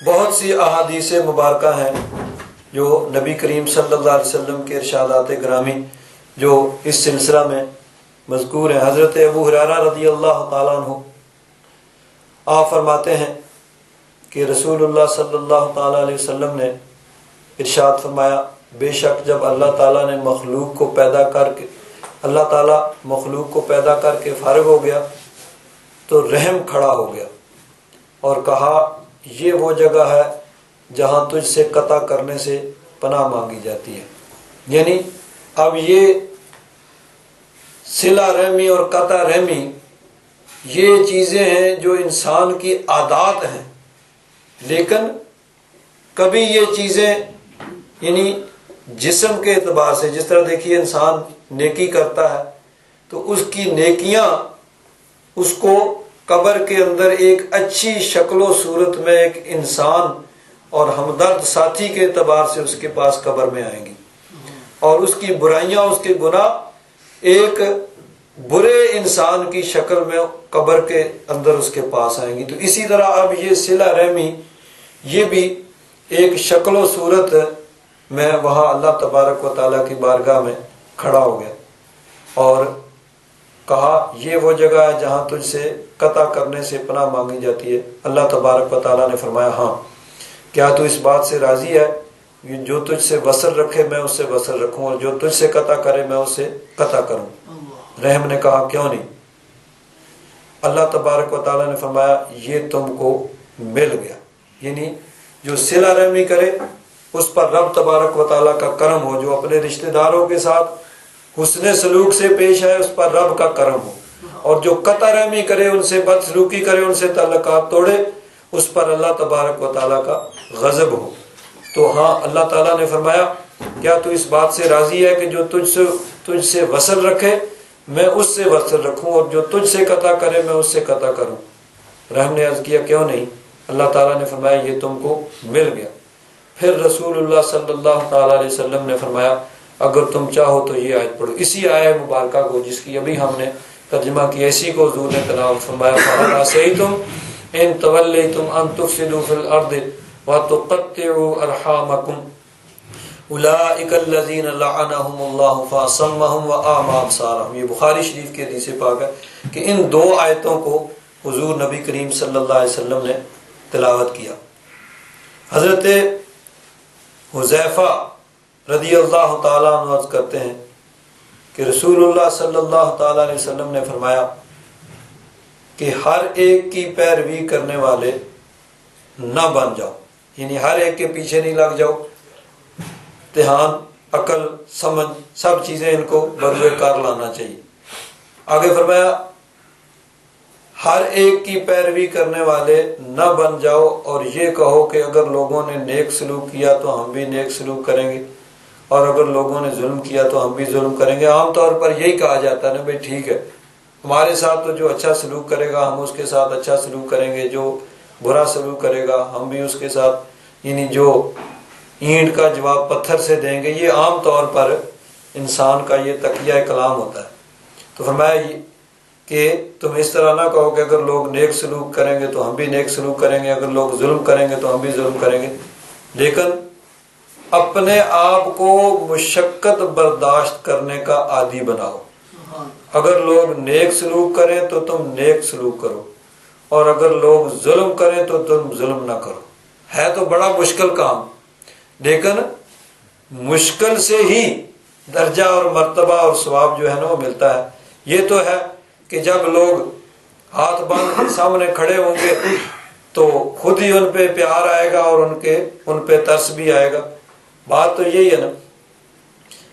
بہت سی احادیث مبارکہ ہیں جو نبی کریم صلی اللہ علیہ وسلم کے ارشادات گرامی جو اس سلسلہ میں مذکور ہیں۔ حضرت ابو ہریرہ رضی اللہ تعالیٰ عنہ آپ فرماتے ہیں کہ رسول اللہ صلی اللہ تعالیٰ علیہ وسلم نے ارشاد فرمایا، بے شک جب اللہ تعالیٰ نے مخلوق کو پیدا کر کے فارغ ہو گیا تو رحم کھڑا ہو گیا اور کہا یہ وہ جگہ ہے جہاں تجھ سے قطع کرنے سے پناہ مانگی جاتی ہے، یعنی اب یہ صلہ رحمی اور قطع رحمی یہ چیزیں ہیں جو انسان کی عادات ہیں، لیکن کبھی یہ چیزیں یعنی جسم کے اعتبار سے، جس طرح دیکھیے انسان نیکی کرتا ہے تو اس کی نیکیاں اس کو قبر کے اندر ایک اچھی شکل و صورت میں ایک انسان اور ہمدرد ساتھی کے اعتبار سے اس کے پاس قبر میں آئیں گی، اور اس کی برائیاں، اس کے گناہ ایک برے انسان کی شکل میں قبر کے اندر اس کے پاس آئیں گی۔ تو اسی طرح اب یہ صلہ رحمی یہ بھی ایک شکل و صورت میں وہاں اللہ تبارک و تعالیٰ کی بارگاہ میں کھڑا ہو گیا اور کہا یہ وہ جگہ ہے جہاں تجھ سے قطع کرنے سے پناہ مانگی جاتی ہے۔ اللہ تبارک و تعالیٰ نے فرمایا ہاں، کیا تو اس بات سے راضی ہے جو تجھ سے وصل رکھے میں اس سے وصل رکھوں اور جو تجھ سے قطع کرے میں اس سے قطع کروں؟ رحم نے کہا کیوں نہیں؟ اللہ تبارک و تعالیٰ نے فرمایا یہ تم کو مل گیا، یعنی جو صلہ رحمی کرے اس پر رب تبارک و تعالیٰ کا کرم ہو، جو اپنے رشتہ داروں کے ساتھ حسن سلوک سے پیش آئے اس پر رب کا کرم ہو، اور جو قطع رحمی کرے، ان سے بد سلوکی کرے، ان سے تعلقات توڑے، اس پر اللہ تبارک و تعالیٰ کا غضب ہو۔ تو ہاں اللہ تعالیٰ نے فرمایا کیا تو اس بات سے راضی ہے کہ جو تجھ سے وصل رکھے میں اس سے وصل رکھوں اور جو تجھ سے قطع کرے میں اس سے قطع کروں؟ رحم نے عرض کیا کیوں نہیں؟ اللہ تعالیٰ نے فرمایا یہ تم کو مل گیا۔ پھر رسول اللہ صلی اللہ تعالیٰ علیہ وسلم نے فرمایا اگر تم چاہو تو یہ آیت پڑھو، اسی آیت مبارکہ کو جس کی ابھی ہم نے ترجمہ کیا، اسی کو حضور نے تلاوت فرمایا، فَهَلْ عَصَيْتُمْ إِن تَوَلَّيْتُمْ أَن تُفْسِدُوا فِي الْأَرْضِ وَتُقَطِّعُوا أَرْحَامَكُمْ أُولَٰئِكَ الَّذِينَ لَعَنَهُمُ اللَّهُ فَأَصَمَّهُمْ وَأَعْمَىٰ أَبْصَارَهُمْ۔ یہ بخاری شریف کی حدیث پاک ہے کہ ان دو آیتوں کو حضور نبی کریم صلی اللہ علیہ وسلم نے تلاوت کیا۔ حضرت حذیفہ رضی اللہ تعالیٰ عنہ عرض کرتے ہیں کہ رسول اللہ صلی اللہ تعالیٰ علیہ وسلم نے فرمایا کہ ہر ایک کی پیروی کرنے والے نہ بن جاؤ، یعنی ہر ایک کے پیچھے نہیں لگ جاؤ، دھیان، عقل، سمجھ سب چیزیں ان کو بروئے کار لانا چاہیے۔ آگے فرمایا ہر ایک کی پیروی کرنے والے نہ بن جاؤ اور یہ کہو کہ اگر لوگوں نے نیک سلوک کیا تو ہم بھی نیک سلوک کریں گے اور اگر لوگوں نے ظلم کیا تو ہم بھی ظلم کریں گے۔ عام طور پر یہی کہا جاتا ہے نا بھائی ٹھیک ہے ہمارے ساتھ تو جو اچھا سلوک کرے گا ہم اس کے ساتھ اچھا سلوک کریں گے، جو برا سلوک کرے گا ہم بھی اس کے ساتھ یعنی جو اینٹ کا جواب پتھر سے دیں گے، یہ عام طور پر انسان کا یہ تقیہ کلام ہوتا ہے۔ تو فرمایا کہ تم اس طرح نہ کہو کہ اگر لوگ نیک سلوک کریں گے تو ہم بھی نیک سلوک کریں گے، اگر لوگ ظلم کریں گے تو ہم بھی ظلم کریں گے، لیکن اپنے آپ کو مشقت برداشت کرنے کا عادی بناؤ۔ اگر لوگ نیک سلوک کریں تو تم نیک سلوک کرو، اور اگر لوگ ظلم کریں تو تم ظلم نہ کرو۔ ہے تو بڑا مشکل کام، لیکن مشکل سے ہی درجہ اور مرتبہ اور ثواب جو ہے نا وہ ملتا ہے۔ یہ تو ہے کہ جب لوگ ہاتھ باندھ کے سامنے کھڑے ہوں گے تو خود ہی ان پہ پیار آئے گا اور ان پہ ترس بھی آئے گا۔ بات تو یہی ہے نا۔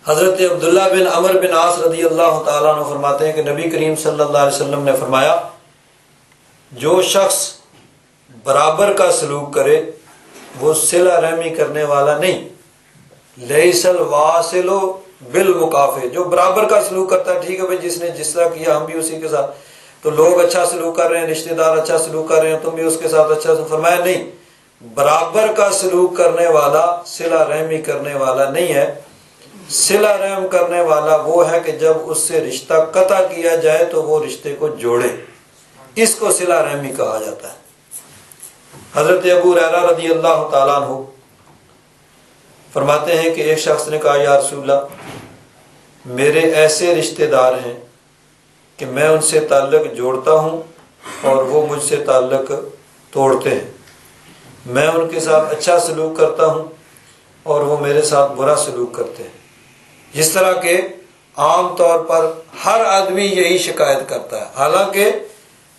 حضرت عبداللہ بن عمر بن عاص رضی اللہ تعالیٰ عنہ فرماتے ہیں کہ نبی کریم صلی اللہ علیہ وسلم نے فرمایا، جو شخص برابر کا سلوک کرے وہ صلہ رحمی کرنے والا نہیں، لیس الواصل بالمکافئ، جو برابر کا سلوک کرتا ہے، ٹھیک ہے بھائی جس نے جس طرح کیا ہم بھی اسی کے ساتھ، تو لوگ اچھا سلوک کر رہے ہیں، رشتہ دار اچھا سلوک کر رہے ہیں، تم بھی اس کے ساتھ اچھا سلوک۔ فرمایا نہیں، برابر کا سلوک کرنے والا صلہ رحمی کرنے والا نہیں ہے۔ صلہ رحم کرنے والا وہ ہے کہ جب اس سے رشتہ قطع کیا جائے تو وہ رشتے کو جوڑے، اس کو صلہ رحمی کہا جاتا ہے۔ حضرت ابو ہریرہ رضی اللہ تعالیٰ عنہ فرماتے ہیں کہ ایک شخص نے کہا، یا رسول اللہ، میرے ایسے رشتہ دار ہیں کہ میں ان سے تعلق جوڑتا ہوں اور وہ مجھ سے تعلق توڑتے ہیں، میں ان کے ساتھ اچھا سلوک کرتا ہوں اور وہ میرے ساتھ برا سلوک کرتے ہیں۔ جس طرح کہ عام طور پر ہر آدمی یہی شکایت کرتا ہے، حالانکہ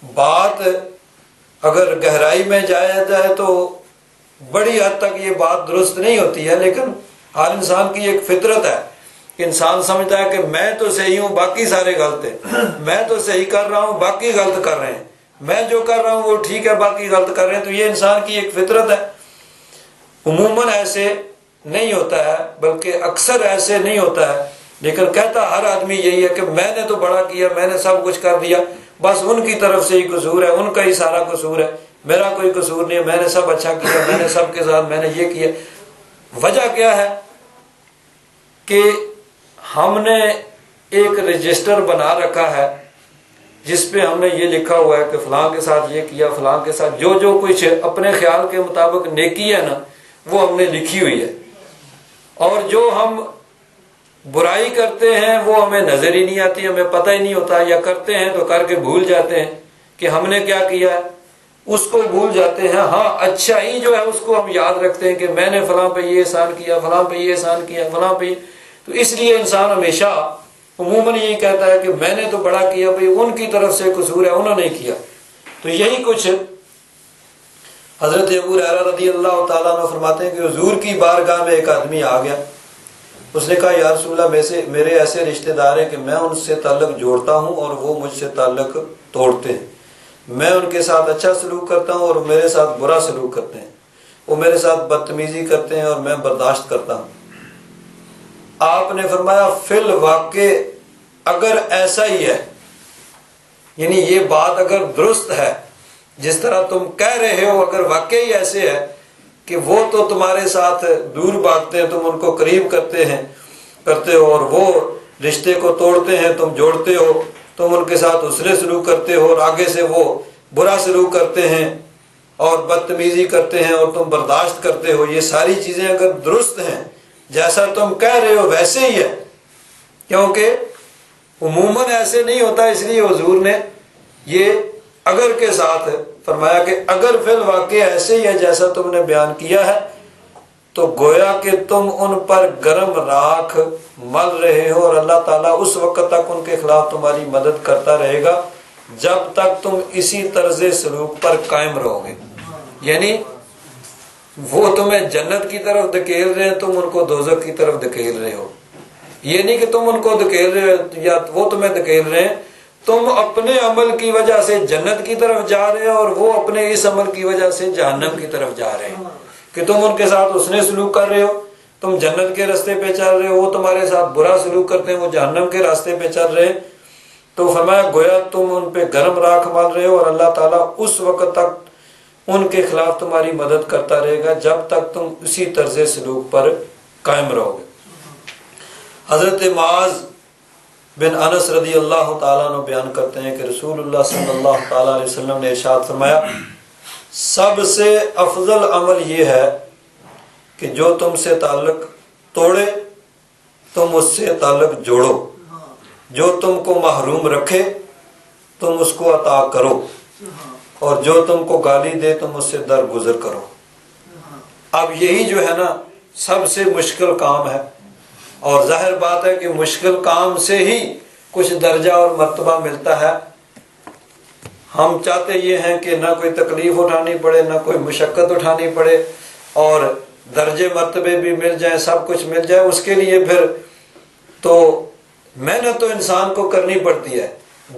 بات اگر گہرائی میں جایا جائے تو بڑی حد تک یہ بات درست نہیں ہوتی ہے، لیکن ہر انسان کی ایک فطرت ہے کہ انسان سمجھتا ہے کہ میں تو صحیح ہوں باقی سارے غلط ہیں، میں تو صحیح کر رہا ہوں باقی غلط کر رہے ہیں، میں جو کر رہا ہوں وہ ٹھیک ہے باقی غلط کر رہے ہیں۔ تو یہ انسان کی ایک فطرت ہے۔ عموماً ایسے نہیں ہوتا ہے، بلکہ اکثر ایسے نہیں ہوتا ہے، لیکن کہتا ہر آدمی یہی ہے کہ میں نے تو بڑا کیا، میں نے سب کچھ کر دیا، بس ان کی طرف سے ہی قصور ہے، ان کا ہی سارا قصور ہے، میرا کوئی قصور نہیں ہے، میں نے سب اچھا کیا، میں نے سب کے ساتھ میں نے یہ کیا۔ وجہ کیا ہے کہ ہم نے ایک رجسٹر بنا رکھا ہے جس پہ ہم نے یہ لکھا ہوا ہے کہ فلاں کے ساتھ یہ کیا، فلاں کے ساتھ جو کچھ اپنے خیال کے مطابق نیکی ہے نا وہ ہم نے لکھی ہوئی ہے، اور جو ہم برائی کرتے ہیں وہ ہمیں نظر ہی نہیں آتی، ہمیں پتہ ہی نہیں ہوتا، یا کرتے ہیں تو کر کے بھول جاتے ہیں کہ ہم نے کیا کیا ہے، اس کو بھول جاتے ہیں۔ ہاں اچھا ہی جو ہے اس کو ہم یاد رکھتے ہیں کہ میں نے فلاں پہ یہ احسان کیا، فلاں پہ یہ احسان کیا، فلاں پہ یہ۔ تو اس لیے انسان ہمیشہ عموماً یہی کہتا ہے کہ میں نے تو بڑا کیا، بھائی ان کی طرف سے قصور ہے، انہوں نے کیا۔ تو یہی کچھ حضرت ابو ہریرہ رضی اللہ تعالیٰ عنہ فرماتے ہیں کہ حضور کی بارگاہ میں ایک آدمی آ گیا، اس نے کہا، یا رسول اللہ، میرے ایسے رشتہ دار ہیں کہ میں ان سے تعلق جوڑتا ہوں اور وہ مجھ سے تعلق توڑتے ہیں، میں ان کے ساتھ اچھا سلوک کرتا ہوں اور میرے ساتھ برا سلوک کرتے ہیں، وہ میرے ساتھ بدتمیزی کرتے ہیں اور میں برداشت کرتا ہوں۔ آپ نے فرمایا، فی الواقع اگر ایسا ہی ہے، یعنی یہ بات اگر درست ہے جس طرح تم کہہ رہے ہو، اگر واقعی ایسے ہے کہ وہ تو تمہارے ساتھ دور بھاگتے ہیں، تم ان کو قریب کرتے ہو، اور وہ رشتے کو توڑتے ہیں، تم جوڑتے ہو، تم ان کے ساتھ حسن سلوک کرتے ہو اور آگے سے وہ برا سلوک کرتے ہیں اور بدتمیزی کرتے ہیں اور تم برداشت کرتے ہو، یہ ساری چیزیں اگر درست ہیں جیسا تم کہہ رہے ہو ویسے ہی ہے، کیونکہ عموماً ایسے نہیں ہوتا، اس لیے حضور نے یہ اگر کے ساتھ فرمایا کہ اگر فی الواقع ایسے ہی ہے جیسا تم نے بیان کیا ہے، تو گویا کہ تم ان پر گرم راکھ مل رہے ہو، اور اللہ تعالیٰ اس وقت تک ان کے خلاف تمہاری مدد کرتا رہے گا جب تک تم اسی طرز سلوک پر قائم رہو گے۔ یعنی وہ تمہیں جنت کی طرف دھکیل رہے ہیں، تم ان کو دوزخ کی طرف دھکیل رہے ہو، یہ نہیں کہ تم ان کو دھکیل رہے ہو یا وہ تمہیں دھکیل رہے ہیں، تم اپنے عمل کی وجہ سے جنت کی طرف جا رہے ہو اور وہ اپنے اس عمل کی وجہ سے جہنم کی طرف جا رہے ہیں، کہ تم ان کے ساتھ حسن سلوک کر رہے ہو، تم جنت کے راستے پہ چل رہے ہو، وہ تمہارے ساتھ برا سلوک کرتے ہیں، وہ جہنم کے راستے پہ چل رہے ہیں۔ تو فرمایا گویا تم ان پہ گرم راکھ مال رہے ہو، اور اللہ تعالیٰ اس وقت تک ان کے خلاف تمہاری مدد کرتا رہے گا جب تک تم اسی طرز سلوک پر قائم رہو گے۔ حضرت معاذ بن انس رضی اللہ تعالیٰ عنہ بیان کرتے ہیں کہ رسول اللہ صلی اللہ تعالیٰ علیہ وسلم نے ارشاد فرمایا، سب سے افضل عمل یہ ہے کہ جو تم سے تعلق توڑے تم اس سے تعلق جوڑو، جو تم کو محروم رکھے تم اس کو عطا کرو، اور جو تم کو گالی دے تم اس سے درگزر کرو۔ اب یہی جو ہے نا سب سے مشکل کام ہے، اور ظاہر بات ہے کہ مشکل کام سے ہی کچھ درجہ اور مرتبہ ملتا ہے۔ ہم چاہتے یہ ہیں کہ نہ کوئی تکلیف اٹھانی پڑے، نہ کوئی مشقت اٹھانی پڑے، اور درجے مرتبے بھی مل جائیں، سب کچھ مل جائے۔ اس کے لیے پھر تو محنت تو انسان کو کرنی پڑتی ہے۔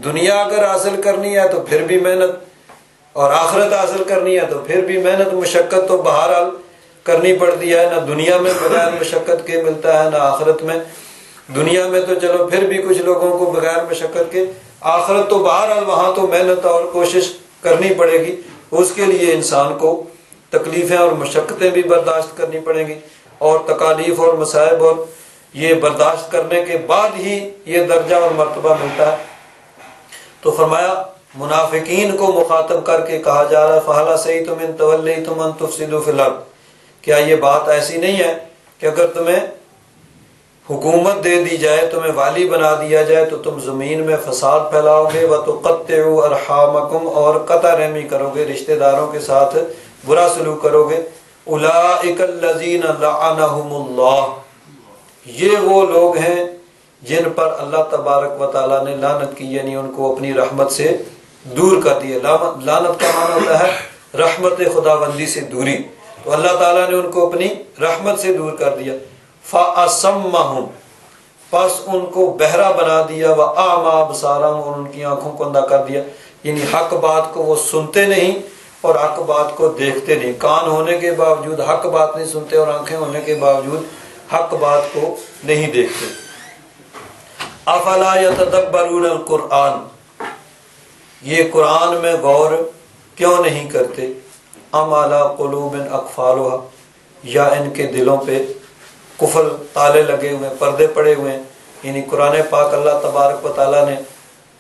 دنیا اگر حاصل کرنی ہے تو پھر بھی محنت، اور آخرت حاصل کرنی ہے تو پھر بھی محنت، مشقت تو بہرحال کرنی پڑتی ہے۔ نہ دنیا میں بغیر مشقت کے ملتا ہے، نہ آخرت میں۔ دنیا میں تو چلو پھر بھی کچھ لوگوں کو بغیر مشقت کے، آخرت تو بہرحال وہاں تو محنت اور کوشش کرنی پڑے گی۔ اس کے لیے انسان کو تکلیفیں اور مشقتیں بھی برداشت کرنی پڑیں گی، اور تکالیف اور مصائب اور یہ برداشت کرنے کے بعد ہی یہ درجہ اور مرتبہ ملتا ہے۔ تو فرمایا منافقین کو مخاطب کر کے کہا جا رہا ہے فَهَلْ عَصَيْتُمْ إِن تَوَلَّيْتُمْ أَن تُفْسِدُوا فِي الْأَرْضِ، کیا یہ بات ایسی نہیں ہے کہ اگر تمہیں حکومت دے دی جائے، تمہیں والی بنا دیا جائے تو تم زمین میں فساد پھیلاؤ گے، وَتُقَطِّعُوا أَرْحَامَكُمْ، اور قطع رحمی کرو گے، رشتہ داروں کے ساتھ برا سلوک کرو گے۔ أُولَٰئِكَ الَّذِينَ لَعَنَهُمُ اللَّهُ، یہ وہ لوگ ہیں جن پر اللہ تبارک و تعالیٰ نے لعنت کی، یعنی ان کو اپنی رحمت سے دور کر دیا۔ لعنت کا معنی ہوتا ہے رحمت خداوندی سے دوری، تو اللہ تعالیٰ نے ان کو اپنی رحمت سے دور کر دیا۔ فَأَصَمَّهُمْ، پس ان کو بہرا بنا دیا، وَأَعْمَى أَبْصَارَهُمْ، اور ان کی آنکھوں کو اندھا کر دیا، یعنی حق بات کو وہ سنتے نہیں اور حق بات کو دیکھتے نہیں۔ کان ہونے کے باوجود حق بات نہیں سنتے، اور آنکھیں ہونے کے باوجود حق بات کو نہیں دیکھتے۔ أَفَلَا يَتَدَبَّرُونَ الْقُرْآنَ، یہ قرآن میں غور کیوں نہیں کرتے؟ أَمْ عَلَىٰ قُلُوبٍ أَقْفَالُهَا، یا ان کے دلوں پہ قفل تالے لگے ہوئے، پردے پڑے ہوئے ہیں۔ یعنی قرآن پاک اللہ تبارک و تعالیٰ نے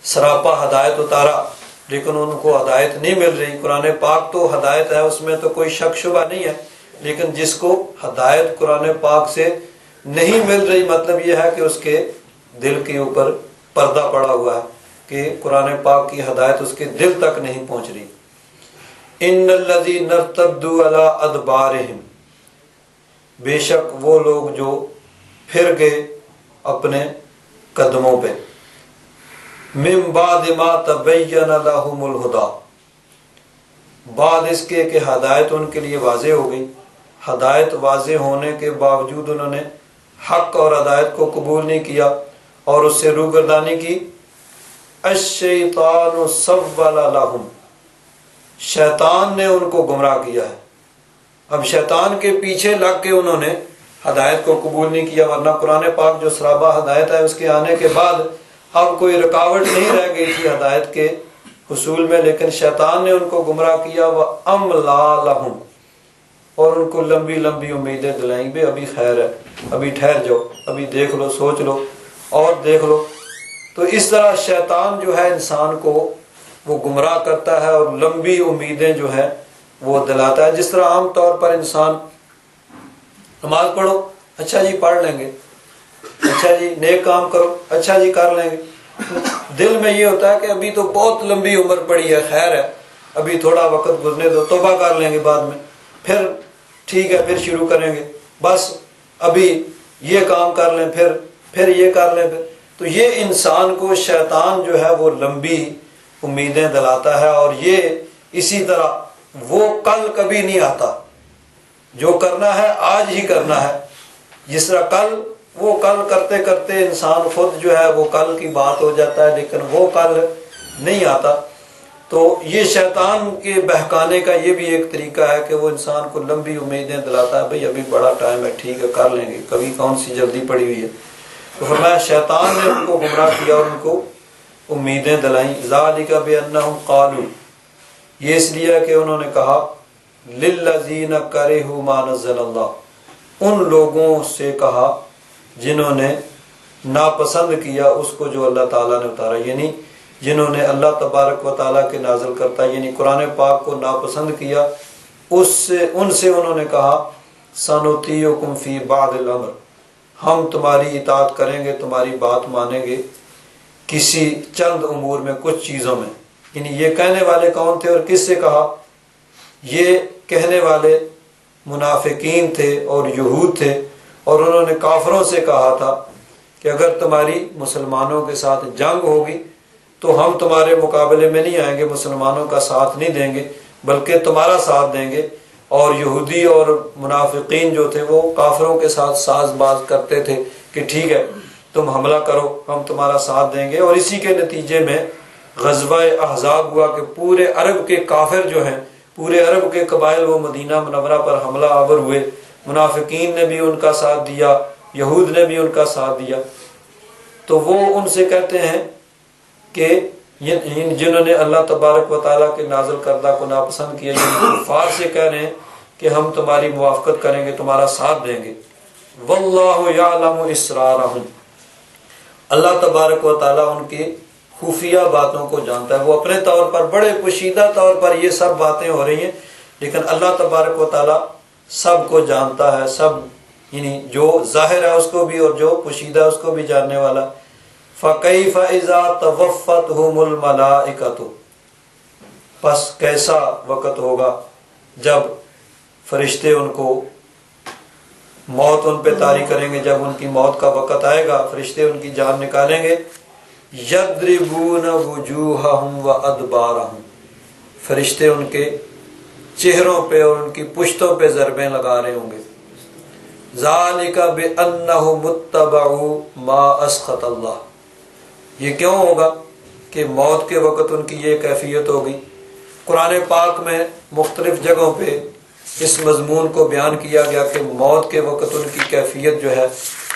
سراپا ہدایت اتارا، لیکن ان کو ہدایت نہیں مل رہی۔ قرآن پاک تو ہدایت ہے، اس میں تو کوئی شک شبہ نہیں ہے، لیکن جس کو ہدایت قرآن پاک سے نہیں مل رہی، مطلب یہ ہے کہ اس کے دل کے اوپر پردہ پڑا ہوا ہے، کہ قرآن پاک کی ہدایت اس کے دل تک نہیں پہنچ رہی۔ ان الذین ارتدوا علی ادبارہم، بے شک وہ لوگ جو پھر گئے اپنے قدموں پہ، من بعد ما تبین لہم الہدی، بعد اس کے کہ ہدایت ان کے لیے واضح ہو گئی۔ ہدایت واضح ہونے کے باوجود انہوں نے حق اور ہدایت کو قبول نہیں کیا اور اس سے روگردانی کی۔ الشیطان سول لہم، شیطان نے ان کو گمراہ کیا ہے۔ اب شیطان کے پیچھے لگ کے انہوں نے ہدایت کو قبول نہیں کیا، ورنہ قرآن پاک جو سرابہ ہدایت ہے اس کے آنے کے بعد اب کوئی رکاوٹ نہیں رہ گئی تھی ہدایت کے حصول میں، لیکن شیطان نے ان کو گمراہ کیا۔ وَأَمْلَىٰ لَهُمْ، اور ان کو لمبی لمبی امیدیں دلائیں، بے ابھی خیر ہے، ابھی ٹھہر جاؤ، ابھی دیکھ لو، سوچ لو اور دیکھ لو۔ تو اس طرح شیطان جو ہے انسان کو وہ گمراہ کرتا ہے اور لمبی امیدیں جو ہے وہ دلاتا ہے۔ جس طرح عام طور پر انسان نماز پڑھو، اچھا جی پڑھ لیں گے، اچھا جی نیک کام کرو، اچھا جی کر لیں گے، دل میں یہ ہوتا ہے کہ ابھی تو بہت لمبی عمر پڑی ہے، خیر ہے، ابھی تھوڑا وقت گزرنے دو، توبہ کر لیں گے بعد میں، پھر ٹھیک ہے پھر شروع کریں گے، بس ابھی یہ کام کر لیں، پھر یہ کر لیں۔ پھر تو یہ انسان کو شیطان جو ہے وہ لمبی امیدیں دلاتا ہے، اور یہ اسی طرح وہ کل کبھی نہیں آتا، جو کرنا ہے آج ہی کرنا ہے۔ جس طرح کل وہ کل کرتے کرتے انسان خود جو ہے وہ کل کی بات ہو جاتا ہے، لیکن وہ کل نہیں آتا۔ تو یہ شیطان کے بہکانے کا یہ بھی ایک طریقہ ہے کہ وہ انسان کو لمبی امیدیں دلاتا ہے، بھئی ابھی بڑا ٹائم ہے، ٹھیک ہے کر لیں گے، کبھی کون سی جلدی پڑی ہوئی ہے۔ تو فرمایا شیطان نے ان کو گمراہ کیا اور ان کو امیدیں دلائیں۔ ذالک بانہم قالوا، یہ اس لیے کہ انہوں نے کہا للذین کرہوا ما نزل اللہ، ان لوگوں سے کہا جنہوں نے ناپسند کیا اس کو جو اللہ تعالیٰ نے اتارا، یعنی جنہوں نے اللہ تبارک و تعالیٰ کے نازل کرتا یعنی قرآن پاک کو ناپسند کیا، ان سے انہوں نے کہا سنطیعکم فی بعض الامر، ہم تمہاری اطاعت کریں گے، تمہاری بات مانیں گے کسی چند امور میں، کچھ چیزوں میں۔ یعنی یہ کہنے والے کون تھے اور کس سے کہا؟ یہ کہنے والے منافقین تھے اور یہود تھے، اور انہوں نے کافروں سے کہا تھا کہ اگر تمہاری مسلمانوں کے ساتھ جنگ ہوگی تو ہم تمہارے مقابلے میں نہیں آئیں گے، مسلمانوں کا ساتھ نہیں دیں گے بلکہ تمہارا ساتھ دیں گے۔ اور یہودی اور منافقین جو تھے وہ کافروں کے ساتھ ساز باز کرتے تھے کہ ٹھیک ہے تم حملہ کرو، ہم تمہارا ساتھ دیں گے، اور اسی کے نتیجے میں غزوہ احزاب ہوا کہ پورے عرب کے کافر جو ہیں، پورے عرب کے قبائل وہ مدینہ منورہ پر حملہ آور ہوئے، منافقین نے بھی ان کا ساتھ دیا، یہود نے بھی ان کا ساتھ دیا۔ تو وہ ان سے کہتے ہیں کہ جنہوں نے اللہ تبارک و تعالیٰ کے نازل کردہ کو ناپسند کیا، یعنی کفار سے کہہ رہے ہیں کہ ہم تمہاری موافقت کریں گے، تمہارا ساتھ دیں گے۔ واللہ یعلم اسرارہم، اللہ تبارک و تعالیٰ ان کی خفیہ باتوں کو جانتا ہے۔ وہ اپنے طور پر بڑے پوشیدہ طور پر یہ سب باتیں ہو رہی ہیں، لیکن اللہ تبارک و تعالیٰ سب کو جانتا ہے، سب یعنی جو ظاہر ہے اس کو بھی اور جو پوشیدہ ہے اس کو بھی جاننے والا۔ فَكَيْفَ إِذَا تَوَفَّتْهُمُ الْمَلَائِكَةُ، پس کیسا وقت ہوگا جب فرشتے ان کو موت ان پہ طاری کریں گے، جب ان کی موت کا وقت آئے گا، فرشتے ان کی جان نکالیں گے۔ یضربون وجوہہم وادبارہم، فرشتے ان کے چہروں پہ اور ان کی پشتوں پہ ضربیں لگا رہے ہوں گے۔ ذالک بانہم اتبعوا ما اسخط اللہ، یہ کیوں ہوگا کہ موت کے وقت ان کی یہ کیفیت ہوگی؟ قرآن پاک میں مختلف جگہوں پہ اس مضمون کو بیان کیا گیا کہ موت کے وقت ان کی کیفیت جو ہے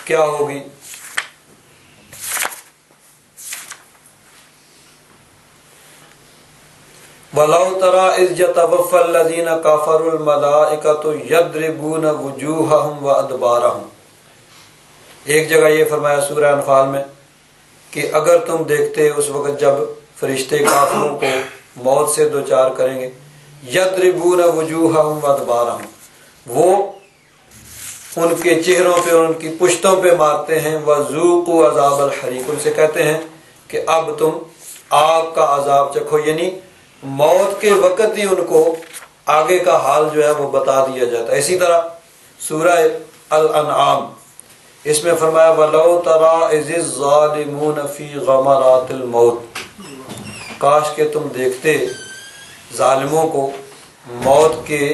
کیا ہوگی۔ وَلَوْ تَرَىٰ إِذْ يَتَوَفَّى الَّذِينَ كَفَرُوا الْمَلَائِكَةُ يَضْرِبُونَ وُجُوهَهُمْ وَأَدْبَارَهُمْ، ایک جگہ یہ فرمایا سورہ انفال میں کہ اگر تم دیکھتے اس وقت جب فرشتے کافروں کو موت سے دوچار کریں گے، یضربون وجوہہم وادبارہم، وہ ان کے چہروں پہ اور ان کی پشتوں پہ مارتے ہیں۔ وذوقوا عذاب الحریق، ان سے کہتے ہیں کہ اب تم آگ کا عذاب چکھو، یعنی موت کے وقت ہی ان کو آگے کا حال جو ہے وہ بتا دیا جاتا ہے۔ اسی طرح سورہ الانعام اس میں فرمایا وَلَوْ تَرَىٰ إِذِ الظَّالِمُونَ فِي غَمَرَاتِ الْمَوْتِ، کاش کہ تم دیکھتے ظالموں کو موت کے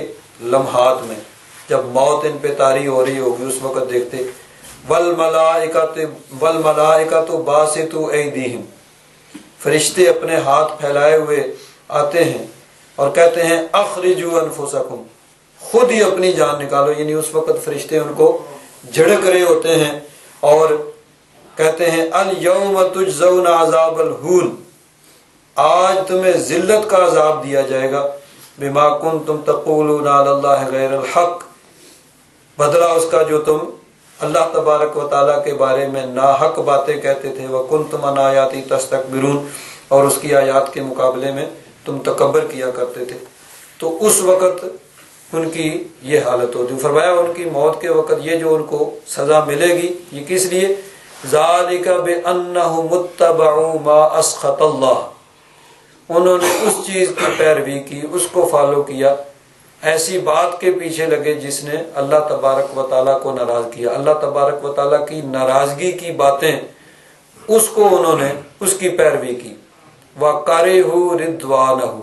لمحات میں، جب موت ان پہ طاری ہو رہی ہوگی اس وقت دیکھتے۔ وَالْمَلَائِكَةُ بَاسِطُو أَيْدِيهِمْ، فرشتے اپنے ہاتھ پھیلائے ہوئے آتے ہیں اور کہتے ہیں اخرجوا انفسکم، خود ہی اپنی جان نکالو، یعنی اس وقت فرشتے ان کو جھڑک رہے ہوتے ہیں اور کہتے ہیں الیوم تجزون عذاب الہون، آج تمہیں ذلت کا عذاب دیا جائے گا، بما کنتم تقولون علی اللہ غیر الحق، بدلہ اس کا جو تم اللہ تبارک و تعالیٰ کے بارے میں ناحق باتیں کہتے تھے، وکنتم عن آیاتی تستکبرون، اور اس کی آیات کے مقابلے میں تم تکبر کیا کرتے تھے۔ تو اس وقت ان کی یہ حالت ہوتی۔ فرمایا ان کی موت کے وقت یہ جو ان کو سزا ملے گی یہ کس لیے؟ ذالک بانہم اتبعوا ما اسخط اللہ، انہوں نے اس چیز کی پیروی کی، اس کو فالو کیا، ایسی بات کے پیچھے لگے جس نے اللہ تبارک و تعالیٰ کو ناراض کیا، اللہ تبارک و تعالیٰ کی ناراضگی کی باتیں اس کو انہوں نے اس کی پیروی کی۔ وَكَرِهُوا رِضْوَانَهُ،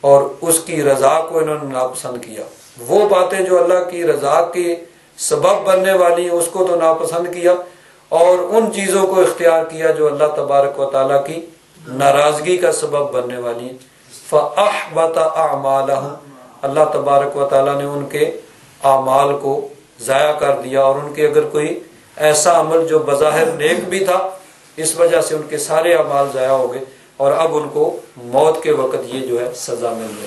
اور اس کی رضا کو انہوں نے ناپسند کیا، وہ باتیں جو اللہ کی رضا کے سبب بننے والی ہیں اس کو تو ناپسند کیا، اور ان چیزوں کو اختیار کیا جو اللہ تبارک و تعالیٰ کی ناراضگی کا سبب بننے والی ہیں۔ فَأَحْبَطَ أَعْمَالَهُمْ، اللہ تبارک و تعالیٰ نے ان کے اعمال کو ضائع کر دیا، اور ان کے اگر کوئی ایسا عمل جو بظاہر نیک بھی تھا اس وجہ سے ان کے سارے اعمال ضائع ہو گئے، اور اب ان کو موت کے وقت یہ جو ہے سزا مل گئی۔